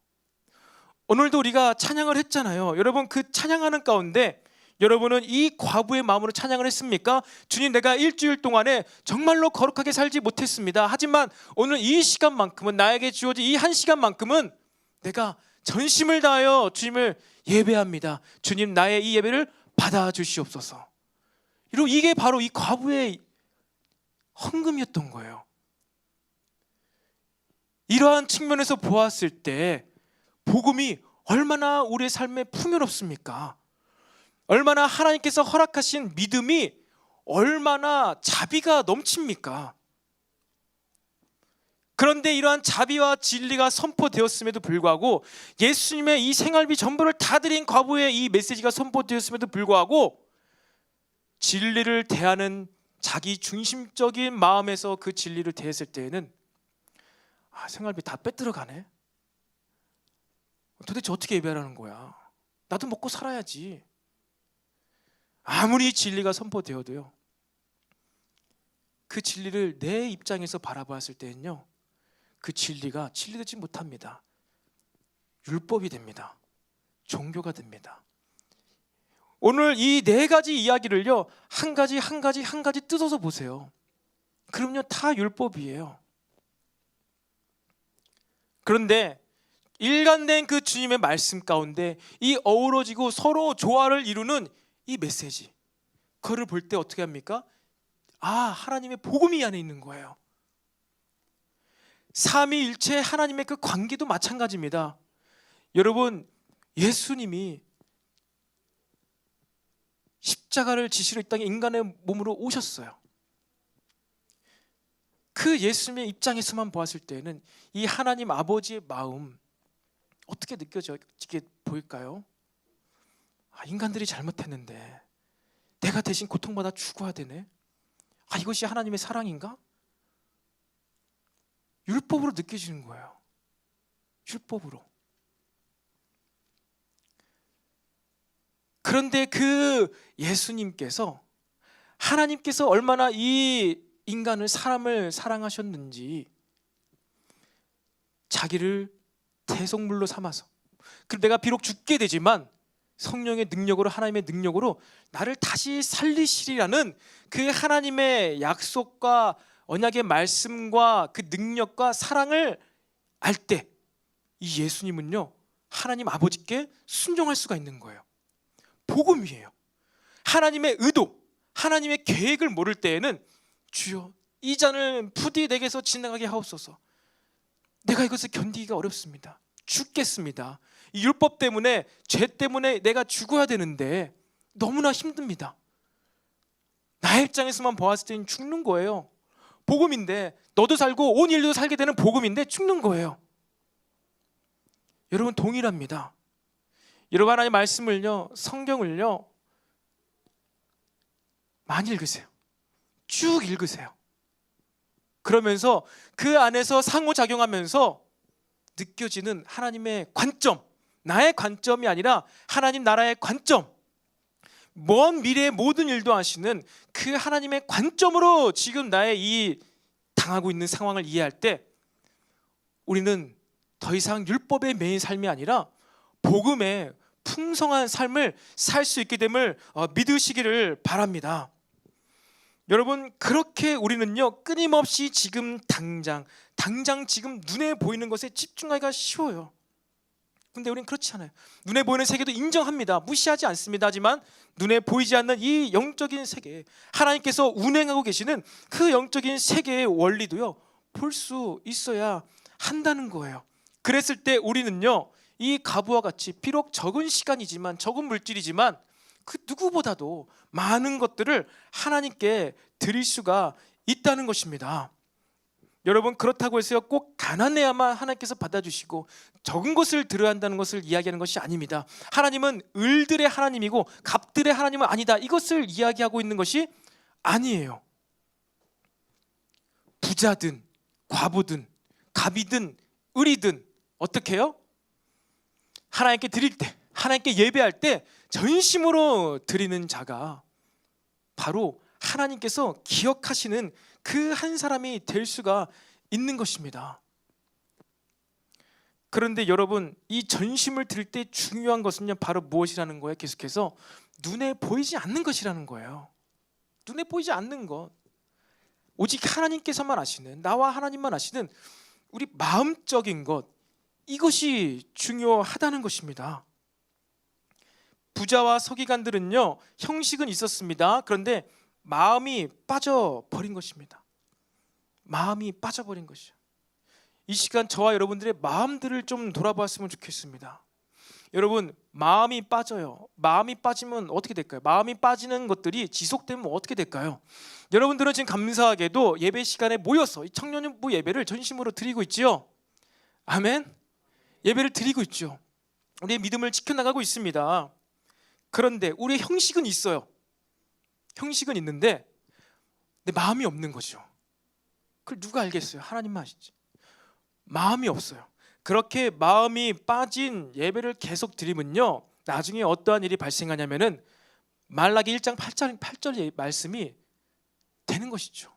오늘도 우리가 찬양을 했잖아요. 여러분, 그 찬양하는 가운데 여러분은 이 과부의 마음으로 찬양을 했습니까? 주님, 내가 일주일 동안에 정말로 거룩하게 살지 못했습니다. 하지만 오늘 이 시간만큼은, 나에게 주어진 이 1시간만큼은 내가 전심을 다하여 주님을 예배합니다. 주님, 나의 이 예배를 받아주시옵소서. 이게 바로 이 과부의 헌금이었던 거예요. 이러한 측면에서 보았을 때 복음이 얼마나 우리의 삶에 풍요롭습니까? 얼마나 하나님께서 허락하신 믿음이 얼마나 자비가 넘칩니까? 그런데 이러한 자비와 진리가 선포되었음에도 불구하고, 예수님의 이 생활비 전부를 다 드린 과부의 이 메시지가 선포되었음에도 불구하고, 진리를 대하는 자기 중심적인 마음에서 그 진리를 대했을 때에는, 생활비 다 빼들어가네. 도대체 어떻게 예배하라는 거야? 나도 먹고 살아야지. 아무리 진리가 선포되어도요, 그 진리를 내 입장에서 바라보았을 때는요, 그 진리가 진리되지 못합니다. 율법이 됩니다. 종교가 됩니다. 오늘 이 4가지 이야기를요, 한 가지 뜯어서 보세요. 그럼요, 다 율법이에요. 그런데 일관된 그 주님의 말씀 가운데 이 어우러지고 서로 조화를 이루는 이 메시지, 그거를 볼 때 어떻게 합니까? 하나님의 복음이 이 안에 있는 거예요. 삼위일체 하나님의 그 관계도 마찬가지입니다. 여러분, 예수님이 십자가를 지시로 이 땅에 인간의 몸으로 오셨어요. 그 예수님의 입장에서만 보았을 때는 이 하나님 아버지의 마음 어떻게 느껴지게 보일까요? 인간들이 잘못했는데 내가 대신 고통받아 죽어야 되네. 이것이 하나님의 사랑인가? 율법으로 느껴지는 거예요. 율법으로. 그런데 그 예수님께서, 하나님께서 얼마나 이 인간을, 사람을 사랑하셨는지 자기를 대속물로 삼아서, 그럼 내가 비록 죽게 되지만 성령의 능력으로, 하나님의 능력으로 나를 다시 살리시리라는 그 하나님의 약속과 언약의 말씀과 그 능력과 사랑을 알 때 이 예수님은요, 하나님 아버지께 순종할 수가 있는 거예요. 복음이에요. 하나님의 의도, 하나님의 계획을 모를 때에는 주여 이 잔을 부디 내게서 지나가게 하옵소서. 내가 이것을 견디기가 어렵습니다. 죽겠습니다. 이 율법 때문에, 죄 때문에 내가 죽어야 되는데 너무나 힘듭니다. 나의 입장에서만 보았을 때는 죽는 거예요. 복음인데, 너도 살고 온 인류도 살게 되는 복음인데 죽는 거예요. 여러분 동일합니다. 여러분 하나님의 말씀을요, 성경을요 많이 읽으세요. 쭉 읽으세요. 그러면서 그 안에서 상호작용하면서 느껴지는 하나님의 관점, 나의 관점이 아니라 하나님 나라의 관점, 먼 미래의 모든 일도 하시는 그 하나님의 관점으로 지금 나의 이 당하고 있는 상황을 이해할 때 우리는 더 이상 율법에 매인 삶이 아니라 복음의 풍성한 삶을 살 수 있게 됨을 믿으시기를 바랍니다. 여러분 그렇게 우리는요 끊임없이 지금 당장 지금 눈에 보이는 것에 집중하기가 쉬워요. 근데 우리는 그렇지 않아요. 눈에 보이는 세계도 인정합니다. 무시하지 않습니다. 하지만 눈에 보이지 않는 이 영적인 세계, 하나님께서 운행하고 계시는 그 영적인 세계의 원리도요 볼 수 있어야 한다는 거예요. 그랬을 때 우리는요 이 가부와 같이 비록 적은 시간이지만, 적은 물질이지만 그 누구보다도 많은 것들을 하나님께 드릴 수가 있다는 것입니다. 여러분 그렇다고 해서요 꼭 가난해야만 하나님께서 받아주시고 적은 것을 들어야 한다는 것을 이야기하는 것이 아닙니다. 하나님은 을들의 하나님이고 갑들의 하나님은 아니다, 이것을 이야기하고 있는 것이 아니에요. 부자든 과부든 갑이든 을이든 어떻게 해요? 하나님께 드릴 때, 하나님께 예배할 때 전심으로 드리는 자가 바로 하나님께서 기억하시는 그 한 사람이 될 수가 있는 것입니다. 그런데 여러분 이 전심을 드릴 때 중요한 것은요 바로 무엇이라는 거예요? 계속해서 눈에 보이지 않는 것이라는 거예요. 눈에 보이지 않는 것, 오직 하나님께서만 아시는, 나와 하나님만 아시는 우리 마음적인 것, 이것이 중요하다는 것입니다. 부자와 서기관들은요 형식은 있었습니다. 그런데 마음이 빠져버린 것입니다. 마음이 빠져버린 것이죠. 이 시간 저와 여러분들의 마음들을 좀 돌아봤으면 좋겠습니다. 여러분 마음이 빠져요. 마음이 빠지면 어떻게 될까요? 마음이 빠지는 것들이 지속되면 어떻게 될까요? 여러분들은 지금 감사하게도 예배 시간에 모여서 이 청년부 예배를 전심으로 드리고 있지요. 아멘. 예배를 드리고 있죠. 우리의 믿음을 지켜나가고 있습니다. 그런데 우리의 형식은 있어요. 형식은 있는데 내 마음이 없는 거죠. 그걸 누가 알겠어요? 하나님만 아시지. 마음이 없어요. 그렇게 마음이 빠진 예배를 계속 드리면요 나중에 어떠한 일이 발생하냐면은 말라기 1장 8절의 말씀이 되는 것이죠.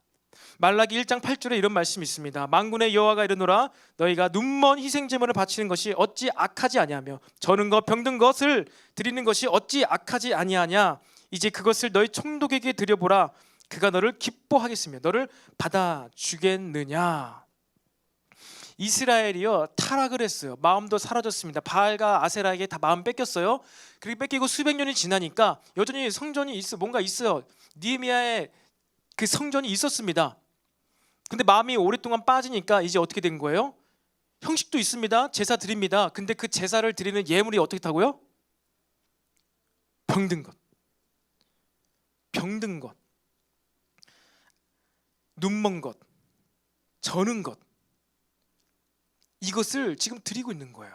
말라기 1장 8절에 이런 말씀이 있습니다. 만군의 여호와가 이르노라, 너희가 눈먼 희생 제물을 바치는 것이 어찌 악하지 아니하며 저는 것 병든 것을 드리는 것이 어찌 악하지 아니하냐. 이제 그것을 너희 총독에게 드려보라. 그가 너를 기뻐하겠으며 너를 받아주겠느냐. 이스라엘이요 타락을 했어요. 마음도 사라졌습니다. 바알과 아세라에게 다 마음 뺏겼어요. 그리고 뺏기고 수백 년이 지나니까 여전히 성전이 뭔가 있어요. 느헤미야의 그 성전이 있었습니다. 근데 마음이 오랫동안 빠지니까 이제 어떻게 된 거예요? 형식도 있습니다. 제사 드립니다. 근데 그 제사를 드리는 예물이 어떻게 타고요? 병든 것, 눈먼 것, 저는 것, 이것을 지금 드리고 있는 거예요.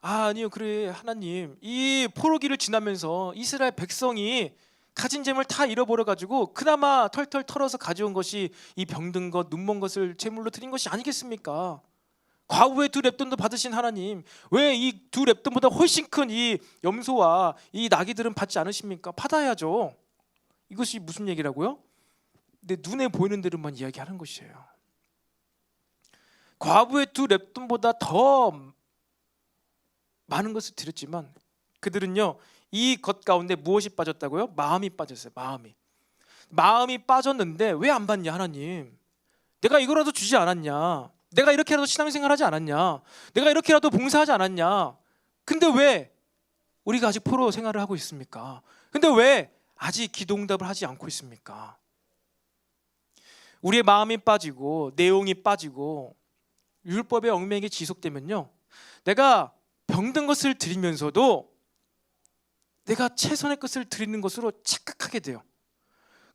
아니요, 그래 하나님, 이 포로기를 지나면서 이스라엘 백성이 가진 재물 다 잃어버려가지고 그나마 털털 털어서 가져온 것이 이 병든 것, 눈먼 것을 제물로 드린 것이 아니겠습니까? 과후에 2렙돈도 받으신 하나님, 왜 이 2렙돈보다 훨씬 큰 이 염소와 이 나귀들은 받지 않으십니까? 받아야죠. 이것이 무슨 얘기라고요? 근데 눈에 보이는 대로만 이야기하는 것이에요. 과부의 2렙돈보다 더 많은 것을 드렸지만 그들은요 이 것 가운데 무엇이 빠졌다고요? 마음이 빠졌어요. 마음이 빠졌는데 왜 안 받냐 하나님? 내가 이거라도 주지 않았냐? 내가 이렇게라도 신앙생활하지 않았냐? 내가 이렇게라도 봉사하지 않았냐? 근데 왜 우리가 아직 포로 생활을 하고 있습니까? 근데 왜 아직 기도응답을 하지 않고 있습니까? 우리의 마음이 빠지고 내용이 빠지고 율법의 얽매이게 지속되면요, 내가 병든 것을 드리면서도 내가 최선의 것을 드리는 것으로 착각하게 돼요.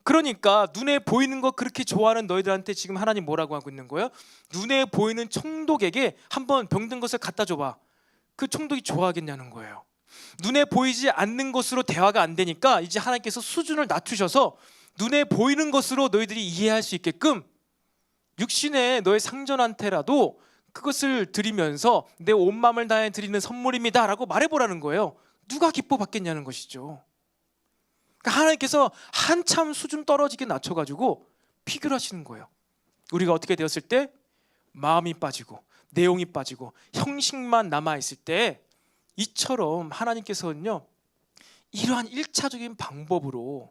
그러니까 눈에 보이는 거 그렇게 좋아하는 너희들한테 지금 하나님 뭐라고 하고 있는 거예요? 눈에 보이는 총독에게 한번 병든 것을 갖다 줘봐. 그 총독이 좋아하겠냐는 거예요. 눈에 보이지 않는 것으로 대화가 안 되니까 이제 하나님께서 수준을 낮추셔서 눈에 보이는 것으로 너희들이 이해할 수 있게끔 육신의 너의 상전한테라도 그것을 드리면서 내 온 마음을 다해 드리는 선물입니다 라고 말해보라는 거예요. 누가 기뻐 받겠냐는 것이죠. 그러니까 하나님께서 한참 수준 떨어지게 낮춰가지고 피규를 하시는 거예요. 우리가 어떻게 되었을 때 마음이 빠지고 내용이 빠지고 형식만 남아있을 때 이처럼 하나님께서는요, 이러한 1차적인 방법으로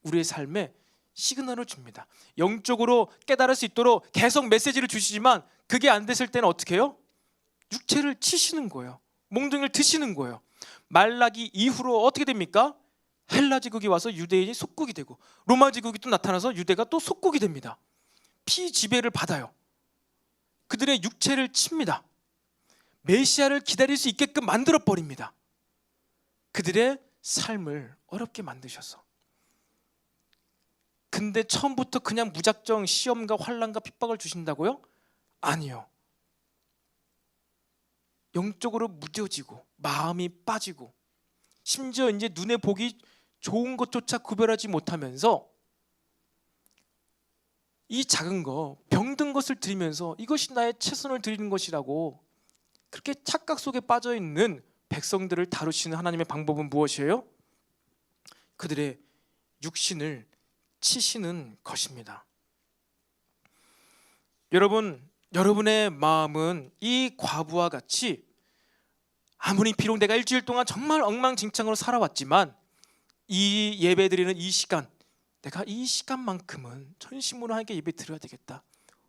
우리의 삶에 시그널을 줍니다. 영적으로 깨달을 수 있도록 계속 메시지를 주시지만 그게 안 됐을 때는 어떻게 해요? 육체를 치시는 거예요. 몽둥이를 드시는 거예요. 말라기 이후로 어떻게 됩니까? 헬라 제국이 와서 유대인이 속국이 되고 로마 제국이 또 나타나서 유대가 또 속국이 됩니다. 피지배를 받아요. 그들의 육체를 칩니다. 메시아를 기다릴 수 있게끔 만들어버립니다. 그들의 삶을 어렵게 만드셔서. 근데 처음부터 그냥 무작정 시험과 환난과 핍박을 주신다고요? 아니요. 영적으로 무뎌지고 마음이 빠지고 심지어 이제 눈에 보기 좋은 것조차 구별하지 못하면서 이 작은 거, 병든 것을 드리면서 이것이 나의 최선을 드리는 것이라고 그렇게 착각 속에 빠져있는 백성들을 다루시는 하나님의 방법은 무엇이에요? 그들의 육신을 치시는 것입니다. 여러분의 마음은 이 과부와 같이 아무리 비록 내가 일주일 동안 정말 엉망진창으로 살아왔지만 이 예배드리는 이 시간, 내가 이 시간만큼은 전심으로 하나님께 예배 드려야 되겠다.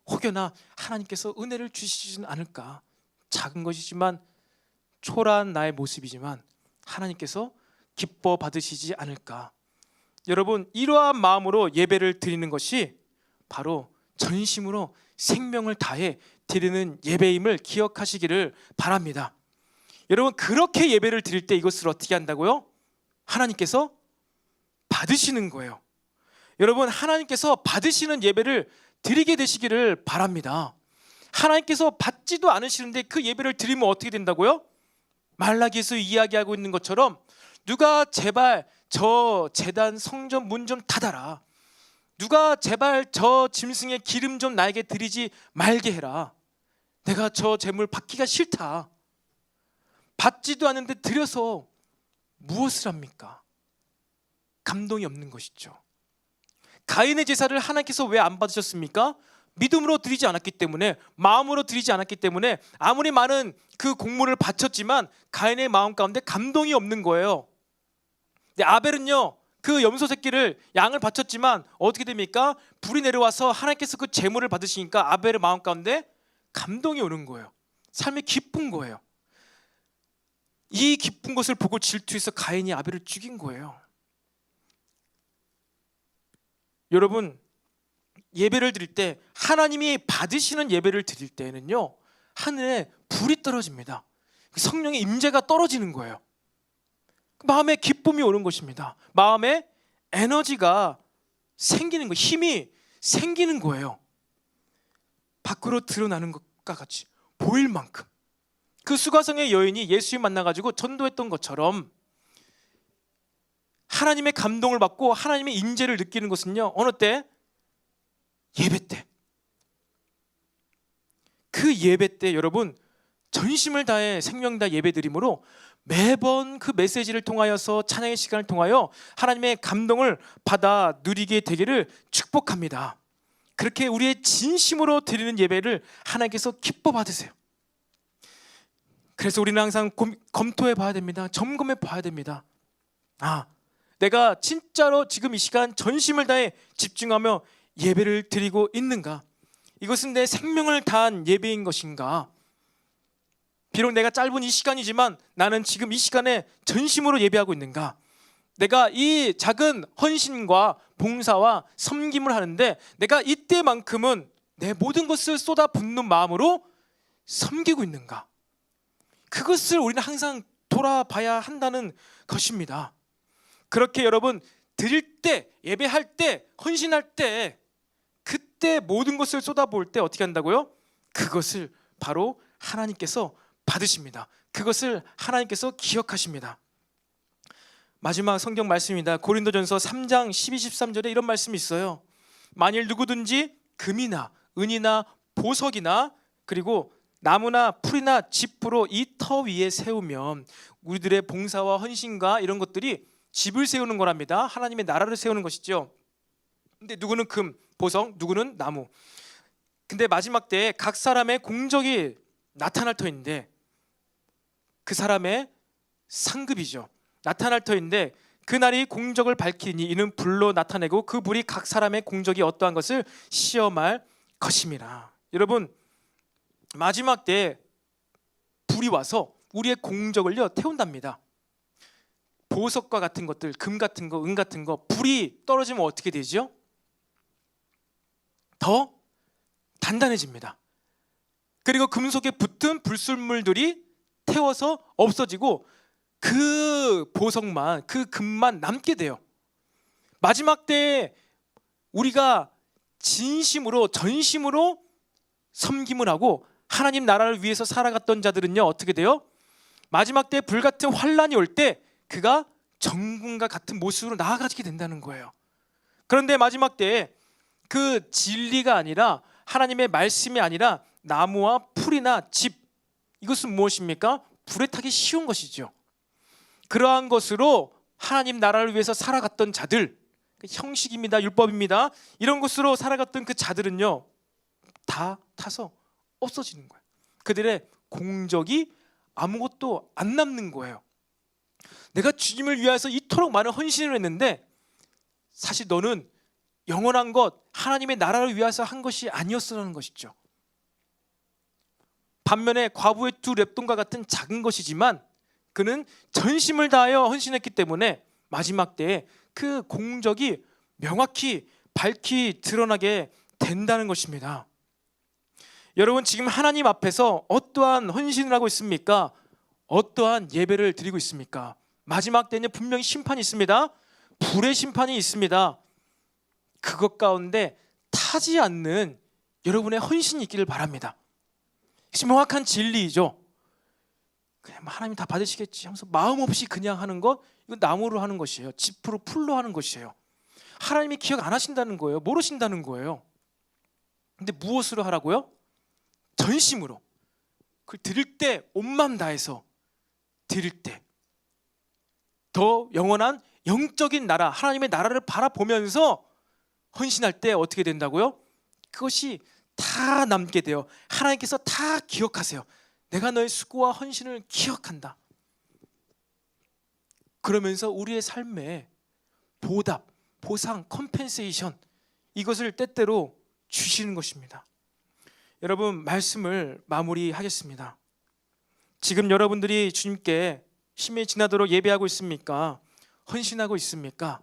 혹여나 하나님께서 은혜를 주시진 않을까. 작은 것이지만 초라한 나의 모습이지만 하나님께서 기뻐 받으시지 않을까. 여러분, 이러한 마음으로 예배를 드리는 것이 바로 전심으로 생명을 다해 드리는 예배임을 기억하시기를 바랍니다. 여러분, 그렇게 예배를 드릴 때 이것을 어떻게 한다고요? 하나님께서 받으시는 거예요. 여러분, 하나님께서 받으시는 예배를 드리게 되시기를 바랍니다. 하나님께서 받지도 않으시는데 그 예배를 드리면 어떻게 된다고요? 말라기에서 이야기하고 있는 것처럼 누가 제발 저 제단 성전 문 좀 닫아라. 누가 제발 저 짐승의 기름 좀 나에게 드리지 말게 해라. 내가 저 재물 받기가 싫다. 받지도 않는데 드려서 무엇을 합니까? 감동이 없는 것이죠. 가인의 제사를 하나님께서 왜 안 받으셨습니까? 믿음으로 드리지 않았기 때문에, 마음으로 드리지 않았기 때문에 아무리 많은 그 곡물을 바쳤지만 가인의 마음 가운데 감동이 없는 거예요. 근데 아벨은요, 그 염소 새끼를 양을 바쳤지만 어떻게 됩니까? 불이 내려와서 하나님께서 그 제물을 받으시니까 아벨의 마음 가운데 감동이 오는 거예요. 삶이 기쁜 거예요. 이 기쁜 것을 보고 질투해서 가인이 아벨을 죽인 거예요. 여러분, 예배를 드릴 때, 하나님이 받으시는 예배를 드릴 때는요, 하늘에 불이 떨어집니다. 성령의 임재가 떨어지는 거예요. 마음에 기쁨이 오는 것입니다. 마음에 에너지가 생기는 거예요. 힘이 생기는 거예요. 밖으로 드러나는 것과 같이 보일 만큼. 그 수가성의 여인이 예수님 만나가지고 전도했던 것처럼 하나님의 감동을 받고 하나님의 임재를 느끼는 것은요, 어느 때? 예배 때. 그 예배 때 여러분, 전심을 다해 생명 다 예배드림으로 매번 그 메시지를 통하여서, 찬양의 시간을 통하여 하나님의 감동을 받아 누리게 되기를 축복합니다. 그렇게 우리의 진심으로 드리는 예배를 하나님께서 기뻐 받으세요. 그래서 우리는 항상 검토해 봐야 됩니다. 점검해 봐야 됩니다. 내가 진짜로 지금 이 시간 전심을 다해 집중하며 예배를 드리고 있는가? 이것은 내 생명을 다한 예배인 것인가? 비록 내가 짧은 이 시간이지만 나는 지금 이 시간에 전심으로 예배하고 있는가? 내가 이 작은 헌신과 봉사와 섬김을 하는데 내가 이때만큼은 내 모든 것을 쏟아붓는 마음으로 섬기고 있는가? 그것을 우리는 항상 돌아봐야 한다는 것입니다. 그렇게 여러분 드릴 때, 예배할 때, 헌신할 때, 그때 모든 것을 쏟아부을 때 어떻게 한다고요? 그것을 바로 하나님께서 받으십니다. 그것을 하나님께서 기억하십니다. 마지막 성경 말씀입니다. 고린도전서 3장 12, 13절에 이런 말씀이 있어요. 만일 누구든지 금이나 은이나 보석이나 그리고 나무나 풀이나 짚으로 이 터 위에 세우면, 우리들의 봉사와 헌신과 이런 것들이 집을 세우는 거랍니다. 하나님의 나라를 세우는 것이죠. 근데 누구는 금, 보석, 누구는 나무. 근데 마지막 때에 각 사람의 공적이 나타날 터인데, 그 사람의 상급이죠. 나타날 터인데 그날이 공적을 밝히니 이는 불로 나타내고 그 불이 각 사람의 공적이 어떠한 것을 시험할 것임이라. 여러분, 마지막 때에 불이 와서 우리의 공적을요 태운답니다. 보석과 같은 것들, 금 같은 거, 은 같은 거, 불이 떨어지면 어떻게 되죠? 더 단단해집니다. 그리고 금속에 붙은 불순물들이 태워서 없어지고 그 보석만, 그 금만 남게 돼요. 마지막 때에 우리가 진심으로, 전심으로 섬김을 하고 하나님 나라를 위해서 살아갔던 자들은요 어떻게 돼요? 마지막 때 불같은 환란이 올 때 그가 정금과 같은 모습으로 나아가게 된다는 거예요. 그런데 마지막 때에 그 진리가 아니라, 하나님의 말씀이 아니라 나무와 풀이나 집, 이것은 무엇입니까? 불에 타기 쉬운 것이죠. 그러한 것으로 하나님 나라를 위해서 살아갔던 자들, 형식입니다, 율법입니다, 이런 것으로 살아갔던 그 자들은요 다 타서 없어지는 거예요. 그들의 공적이 아무것도 안 남는 거예요. 내가 주님을 위해서 이토록 많은 헌신을 했는데 사실 너는 영원한 것, 하나님의 나라를 위해서 한 것이 아니었으라는 것이죠. 반면에 과부의 두 랩돈과 같은 작은 것이지만 그는 전심을 다하여 헌신했기 때문에 마지막 때에 그 공적이 명확히 밝히 드러나게 된다는 것입니다. 여러분, 지금 하나님 앞에서 어떠한 헌신을 하고 있습니까? 어떠한 예배를 드리고 있습니까? 마지막 때는 분명히 심판이 있습니다. 불의 심판이 있습니다. 그것 가운데 타지 않는 여러분의 헌신이 있기를 바랍니다. 명확한 진리이죠. 그냥 하나님 다 받으시겠지 하면서 마음 없이 그냥 하는 것, 이건 나무로 하는 것이에요. 짚으로, 풀로 하는 것이에요. 하나님이 기억 안 하신다는 거예요. 모르신다는 거예요. 근데 무엇으로 하라고요? 전심으로. 그걸 드릴 때 온 마음 다해서 드릴 때 더 영원한 영적인 나라, 하나님의 나라를 바라보면서 헌신할 때 어떻게 된다고요? 그것이 다 남게 돼요. 하나님께서 다 기억하세요. 내가 너의 수고와 헌신을 기억한다. 그러면서 우리의 삶에 보답, 보상, 컴펜세이션, 이것을 때때로 주시는 것입니다. 여러분, 말씀을 마무리하겠습니다. 지금 여러분들이 주님께 심히 지나도록 예배하고 있습니까? 헌신하고 있습니까?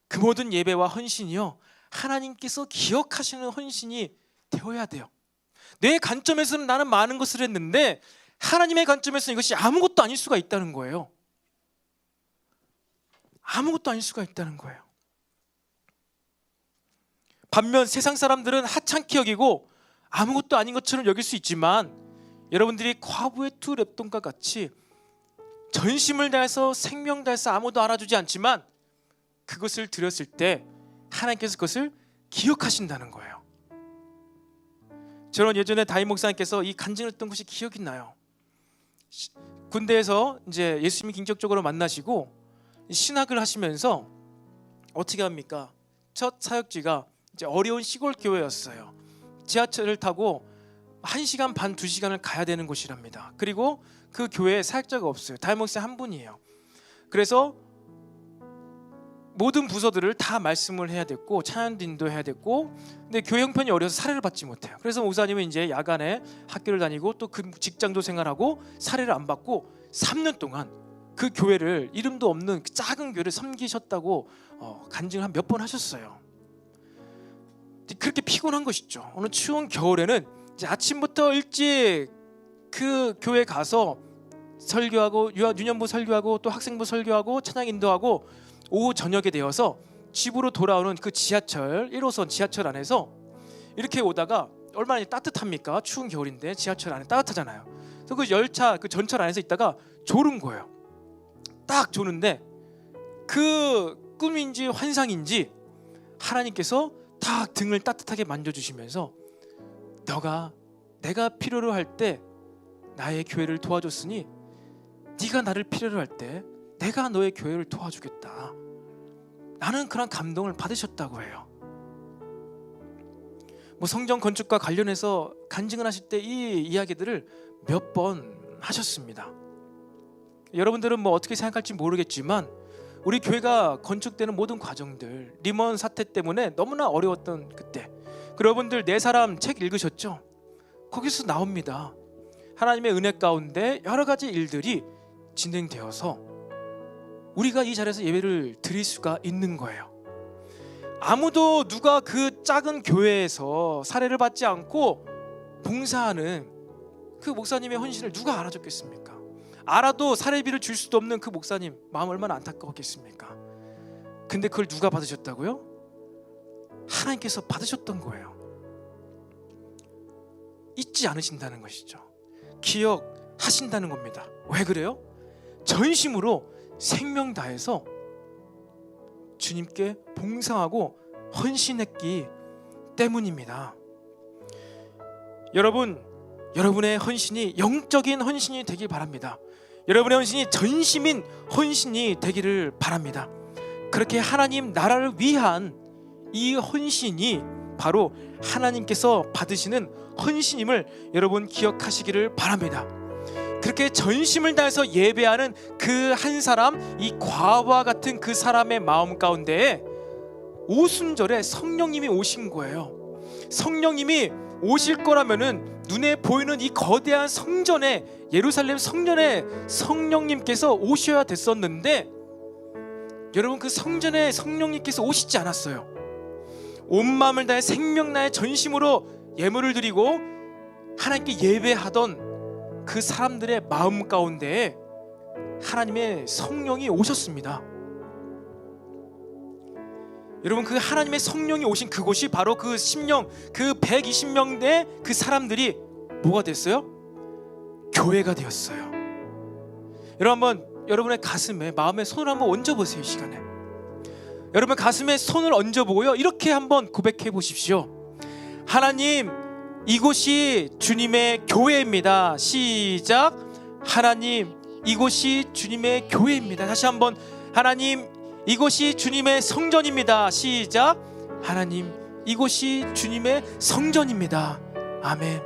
그 모든 예배와 헌신이요 하나님께서 기억하시는 헌신이 되어야 돼요. 내 관점에서는 나는 많은 것을 했는데 하나님의 관점에서는 이것이 아무것도 아닐 수가 있다는 거예요. 아무것도 아닐 수가 있다는 거예요. 반면 세상 사람들은 하찮게 여기고 아무것도 아닌 것처럼 여길 수 있지만, 여러분들이 과부의 두 랩돈과 같이 전심을 다해서 생명 다해서 아무도 알아주지 않지만 그것을 드렸을 때 하나님께서 그것을 기억하신다는 거예요. 저는 예전에 다임 목사님께서 이 간증했던 것이 기억이 나요. 군대에서 이제 예수님이 인격적으로 만나시고 신학을 하시면서 어떻게 합니까? 첫 사역지가 이제 어려운 시골 교회였어요. 지하철을 타고 1시간 반, 2시간을 가야 되는 곳이랍니다. 그리고 그 교회에 사역자가 없어요. 다임 목사 한 분이에요. 그래서 모든 부서들을 다 말씀을 해야 됐고 찬양도 인도해야 됐고, 근데 교회 형편이 어려서 사례를 받지 못해요. 그래서 목사님은 이제 야간에 학교를 다니고 또 그 직장도 생활하고 사례를 안 받고 3년 동안 그 교회를, 이름도 없는 그 작은 교회를 섬기셨다고 간증을 한 몇 번 하셨어요. 그렇게 피곤한 것이죠. 어느 추운 겨울에는 이제 아침부터 일찍 그 교회 가서 설교하고 유년부 설교하고 또 학생부 설교하고 찬양 인도하고, 오후 저녁에 되어서 집으로 돌아오는 그 지하철 1호선 지하철 안에서 이렇게 오다가, 얼마나 따뜻합니까? 추운 겨울인데 지하철 안에 따뜻하잖아요. 그래서 그 열차 그 전철 안에서 있다가 졸은 거예요. 딱 조는데 그 꿈인지 환상인지 하나님께서 딱 등을 따뜻하게 만져주시면서, 내가 필요로 할 때 나의 교회를 도와줬으니 네가 나를 필요로 할 때 내가 너의 교회를 도와주겠다. 나는 그런 감동을 받으셨다고 해요. 뭐 성전 건축과 관련해서 간증을 하실 때 이 이야기들을 몇 번 하셨습니다. 여러분들은 뭐 어떻게 생각할지 모르겠지만, 우리 교회가 건축되는 모든 과정들, 리먼 사태 때문에 너무나 어려웠던 그때, 여러분들 네 사람 책 읽으셨죠? 거기서 나옵니다. 하나님의 은혜 가운데 여러 가지 일들이 진행되어서 우리가 이 자리에서 예배를 드릴 수가 있는 거예요. 아무도 누가 그 작은 교회에서 사례를 받지 않고 봉사하는 그 목사님의 헌신을 누가 알아줬겠습니까? 알아도 사례비를 줄 수도 없는 그 목사님 마음 얼마나 안타까웠겠습니까? 근데 그걸 누가 받으셨다고요? 하나님께서 받으셨던 거예요. 잊지 않으신다는 것이죠. 기억하신다는 겁니다. 왜 그래요? 전심으로 생명 다해서 주님께 봉사하고 헌신했기 때문입니다. 여러분의 헌신이 영적인 헌신이 되길 바랍니다. 여러분의 헌신이 전심인 헌신이 되기를 바랍니다. 그렇게 하나님 나라를 위한 이 헌신이 바로 하나님께서 받으시는 헌신임을 여러분 기억하시기를 바랍니다. 그렇게 전심을 다해서 예배하는 그 한 사람, 이 과와 같은 그 사람의 마음 가운데에 오순절에 성령님이 오신 거예요. 성령님이 오실 거라면은 눈에 보이는 이 거대한 성전에, 예루살렘 성전에 성령님께서 오셔야 됐었는데, 여러분 그 성전에 성령님께서 오시지 않았어요. 온 마음을 다해 생명 나의 전심으로 예물을 드리고 하나님께 예배하던 그 사람들의 마음 가운데에 하나님의 성령이 오셨습니다. 여러분 그 하나님의 성령이 오신 그곳이 바로 그 10명, 그 120명대 그 사람들이 뭐가 됐어요? 교회가 되었어요. 여러분 한번 여러분의 가슴에, 마음에 손을 한번 얹어보세요. 이 시간에 여러분 가슴에 손을 얹어보고요, 이렇게 한번 고백해 보십시오. 하나님, 이곳이 주님의 교회입니다. 시작. 하나님, 이곳이 주님의 교회입니다. 다시 한번. 하나님, 이곳이 주님의 성전입니다. 시작. 하나님, 이곳이 주님의 성전입니다. 아멘.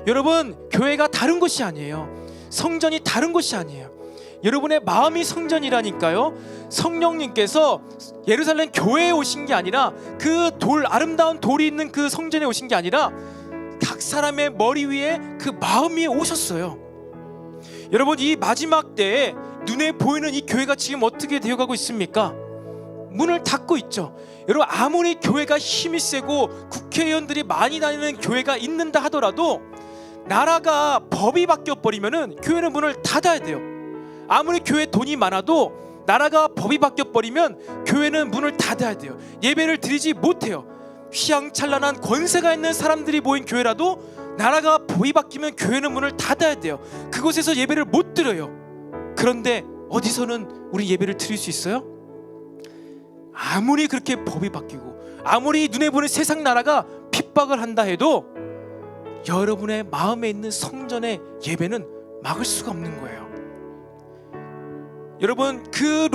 여러분, 교회가 다른 곳이 아니에요. 성전이 다른 곳이 아니에요. 여러분의 마음이 성전이라니까요. 성령님께서 예루살렘 교회에 오신 게 아니라, 그 아름다운 돌이 있는 그 성전에 오신 게 아니라 각 사람의 머리 위에 그 마음 위에 오셨어요. 여러분 이 마지막 때에 눈에 보이는 이 교회가 지금 어떻게 되어가고 있습니까? 문을 닫고 있죠. 여러분 아무리 교회가 힘이 세고 국회의원들이 많이 다니는 교회가 있는다 하더라도 나라가 법이 바뀌어버리면은 교회는 문을 닫아야 돼요. 아무리 교회 돈이 많아도 나라가 법이 바뀌어버리면 교회는 문을 닫아야 돼요. 예배를 드리지 못해요. 휘황찬란한 권세가 있는 사람들이 모인 교회라도 나라가 법이 바뀌면 교회는 문을 닫아야 돼요. 그곳에서 예배를 못 드려요. 그런데 어디서는 우리 예배를 드릴 수 있어요? 아무리 그렇게 법이 바뀌고 아무리 눈에 보는 세상 나라가 핍박을 한다 해도 여러분의 마음에 있는 성전의 예배는 막을 수가 없는 거예요. 여러분 그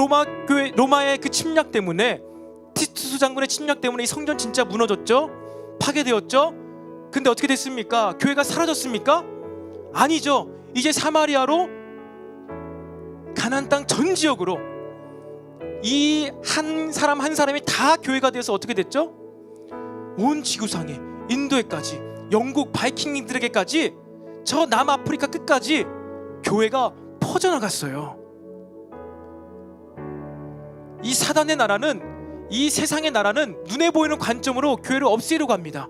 로마의 그 침략 때문에, 티투스 장군의 침략 때문에 이 성전 진짜 무너졌죠? 파괴되었죠? 근데 어떻게 됐습니까? 교회가 사라졌습니까? 아니죠. 이제 사마리아로, 가나안 땅 전 지역으로 이 한 사람 한 사람이 다 교회가 되어서 어떻게 됐죠? 온 지구상에, 인도에까지, 영국 바이킹들에게까지, 저 남아프리카 끝까지 교회가 퍼져나갔어요. 이 사단의 나라는, 이 세상의 나라는 눈에 보이는 관점으로 교회를 없애려고 합니다.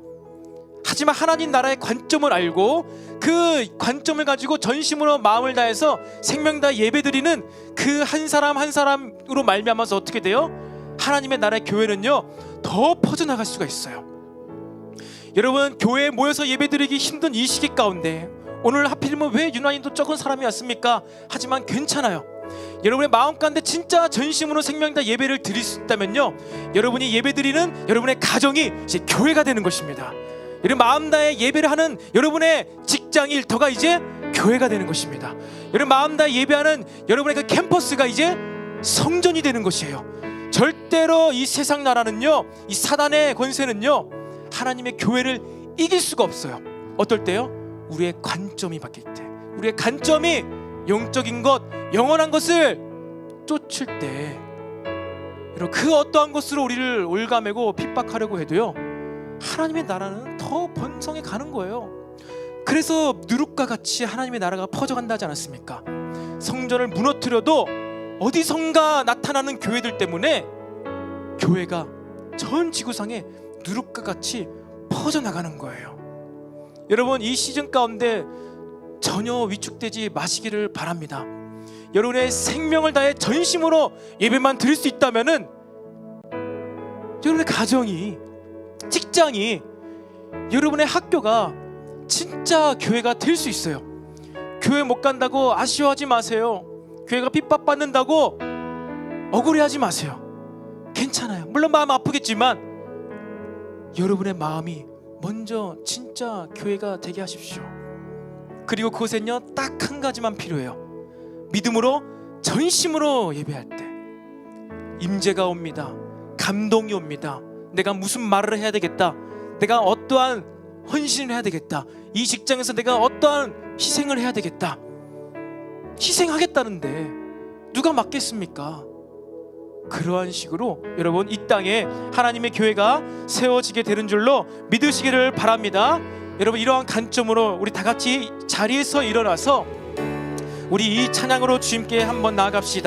하지만 하나님 나라의 관점을 알고 그 관점을 가지고 전심으로 마음을 다해서 생명 다 예배드리는 그 한 사람 한 사람으로 말미암아서 어떻게 돼요? 하나님의 나라의 교회는요 더 퍼져나갈 수가 있어요. 여러분, 교회에 모여서 예배드리기 힘든 이 시기 가운데 오늘 하필이면 왜 유난히도 적은 사람이 왔습니까? 하지만 괜찮아요. 여러분의 마음 가운데 진짜 전심으로 생명 다 예배를 드릴 수 있다면요, 여러분이 예배드리는 여러분의 가정이 이제 교회가 되는 것입니다. 여러분 마음 다해 예배를 하는 여러분의 직장 일터가 이제 교회가 되는 것입니다. 여러분 마음 다해 예배하는 여러분의 그 캠퍼스가 이제 성전이 되는 것이에요. 절대로 이 세상 나라는요, 이 사단의 권세는요 하나님의 교회를 이길 수가 없어요. 어떨 때요? 우리의 관점이 바뀔 때, 우리의 관점이 영적인 것, 영원한 것을 쫓을 때, 여러분 그 어떠한 것으로 우리를 올가매고 핍박하려고 해도요 하나님의 나라는 더 번성해 가는 거예요. 그래서 누룩과 같이 하나님의 나라가 퍼져간다 하지 않았습니까? 성전을 무너뜨려도 어디선가 나타나는 교회들 때문에 교회가 전 지구상에 누룩과 같이 퍼져나가는 거예요. 여러분 이 시즌 가운데 전혀 위축되지 마시기를 바랍니다. 여러분의 생명을 다해 전심으로 예배만 드릴 수 있다면은 여러분의 가정이, 직장이, 여러분의 학교가 진짜 교회가 될 수 있어요. 교회 못 간다고 아쉬워하지 마세요. 교회가 핍박받는다고 억울해하지 마세요. 괜찮아요. 물론 마음 아프겠지만 여러분의 마음이 먼저 진짜 교회가 되게 하십시오. 그리고 그곳엔요 딱 한 가지만 필요해요. 믿음으로 전심으로 예배할 때 임재가 옵니다. 감동이 옵니다. 내가 무슨 말을 해야 되겠다, 내가 어떠한 헌신을 해야 되겠다, 이 직장에서 내가 어떠한 희생을 해야 되겠다, 희생하겠다는데 누가 막겠습니까? 그러한 식으로 여러분 이 땅에 하나님의 교회가 세워지게 되는 줄로 믿으시기를 바랍니다. 여러분 이러한 관점으로 우리 다 같이 자리에서 일어나서 우리 이 찬양으로 주님께 한번 나아갑시다.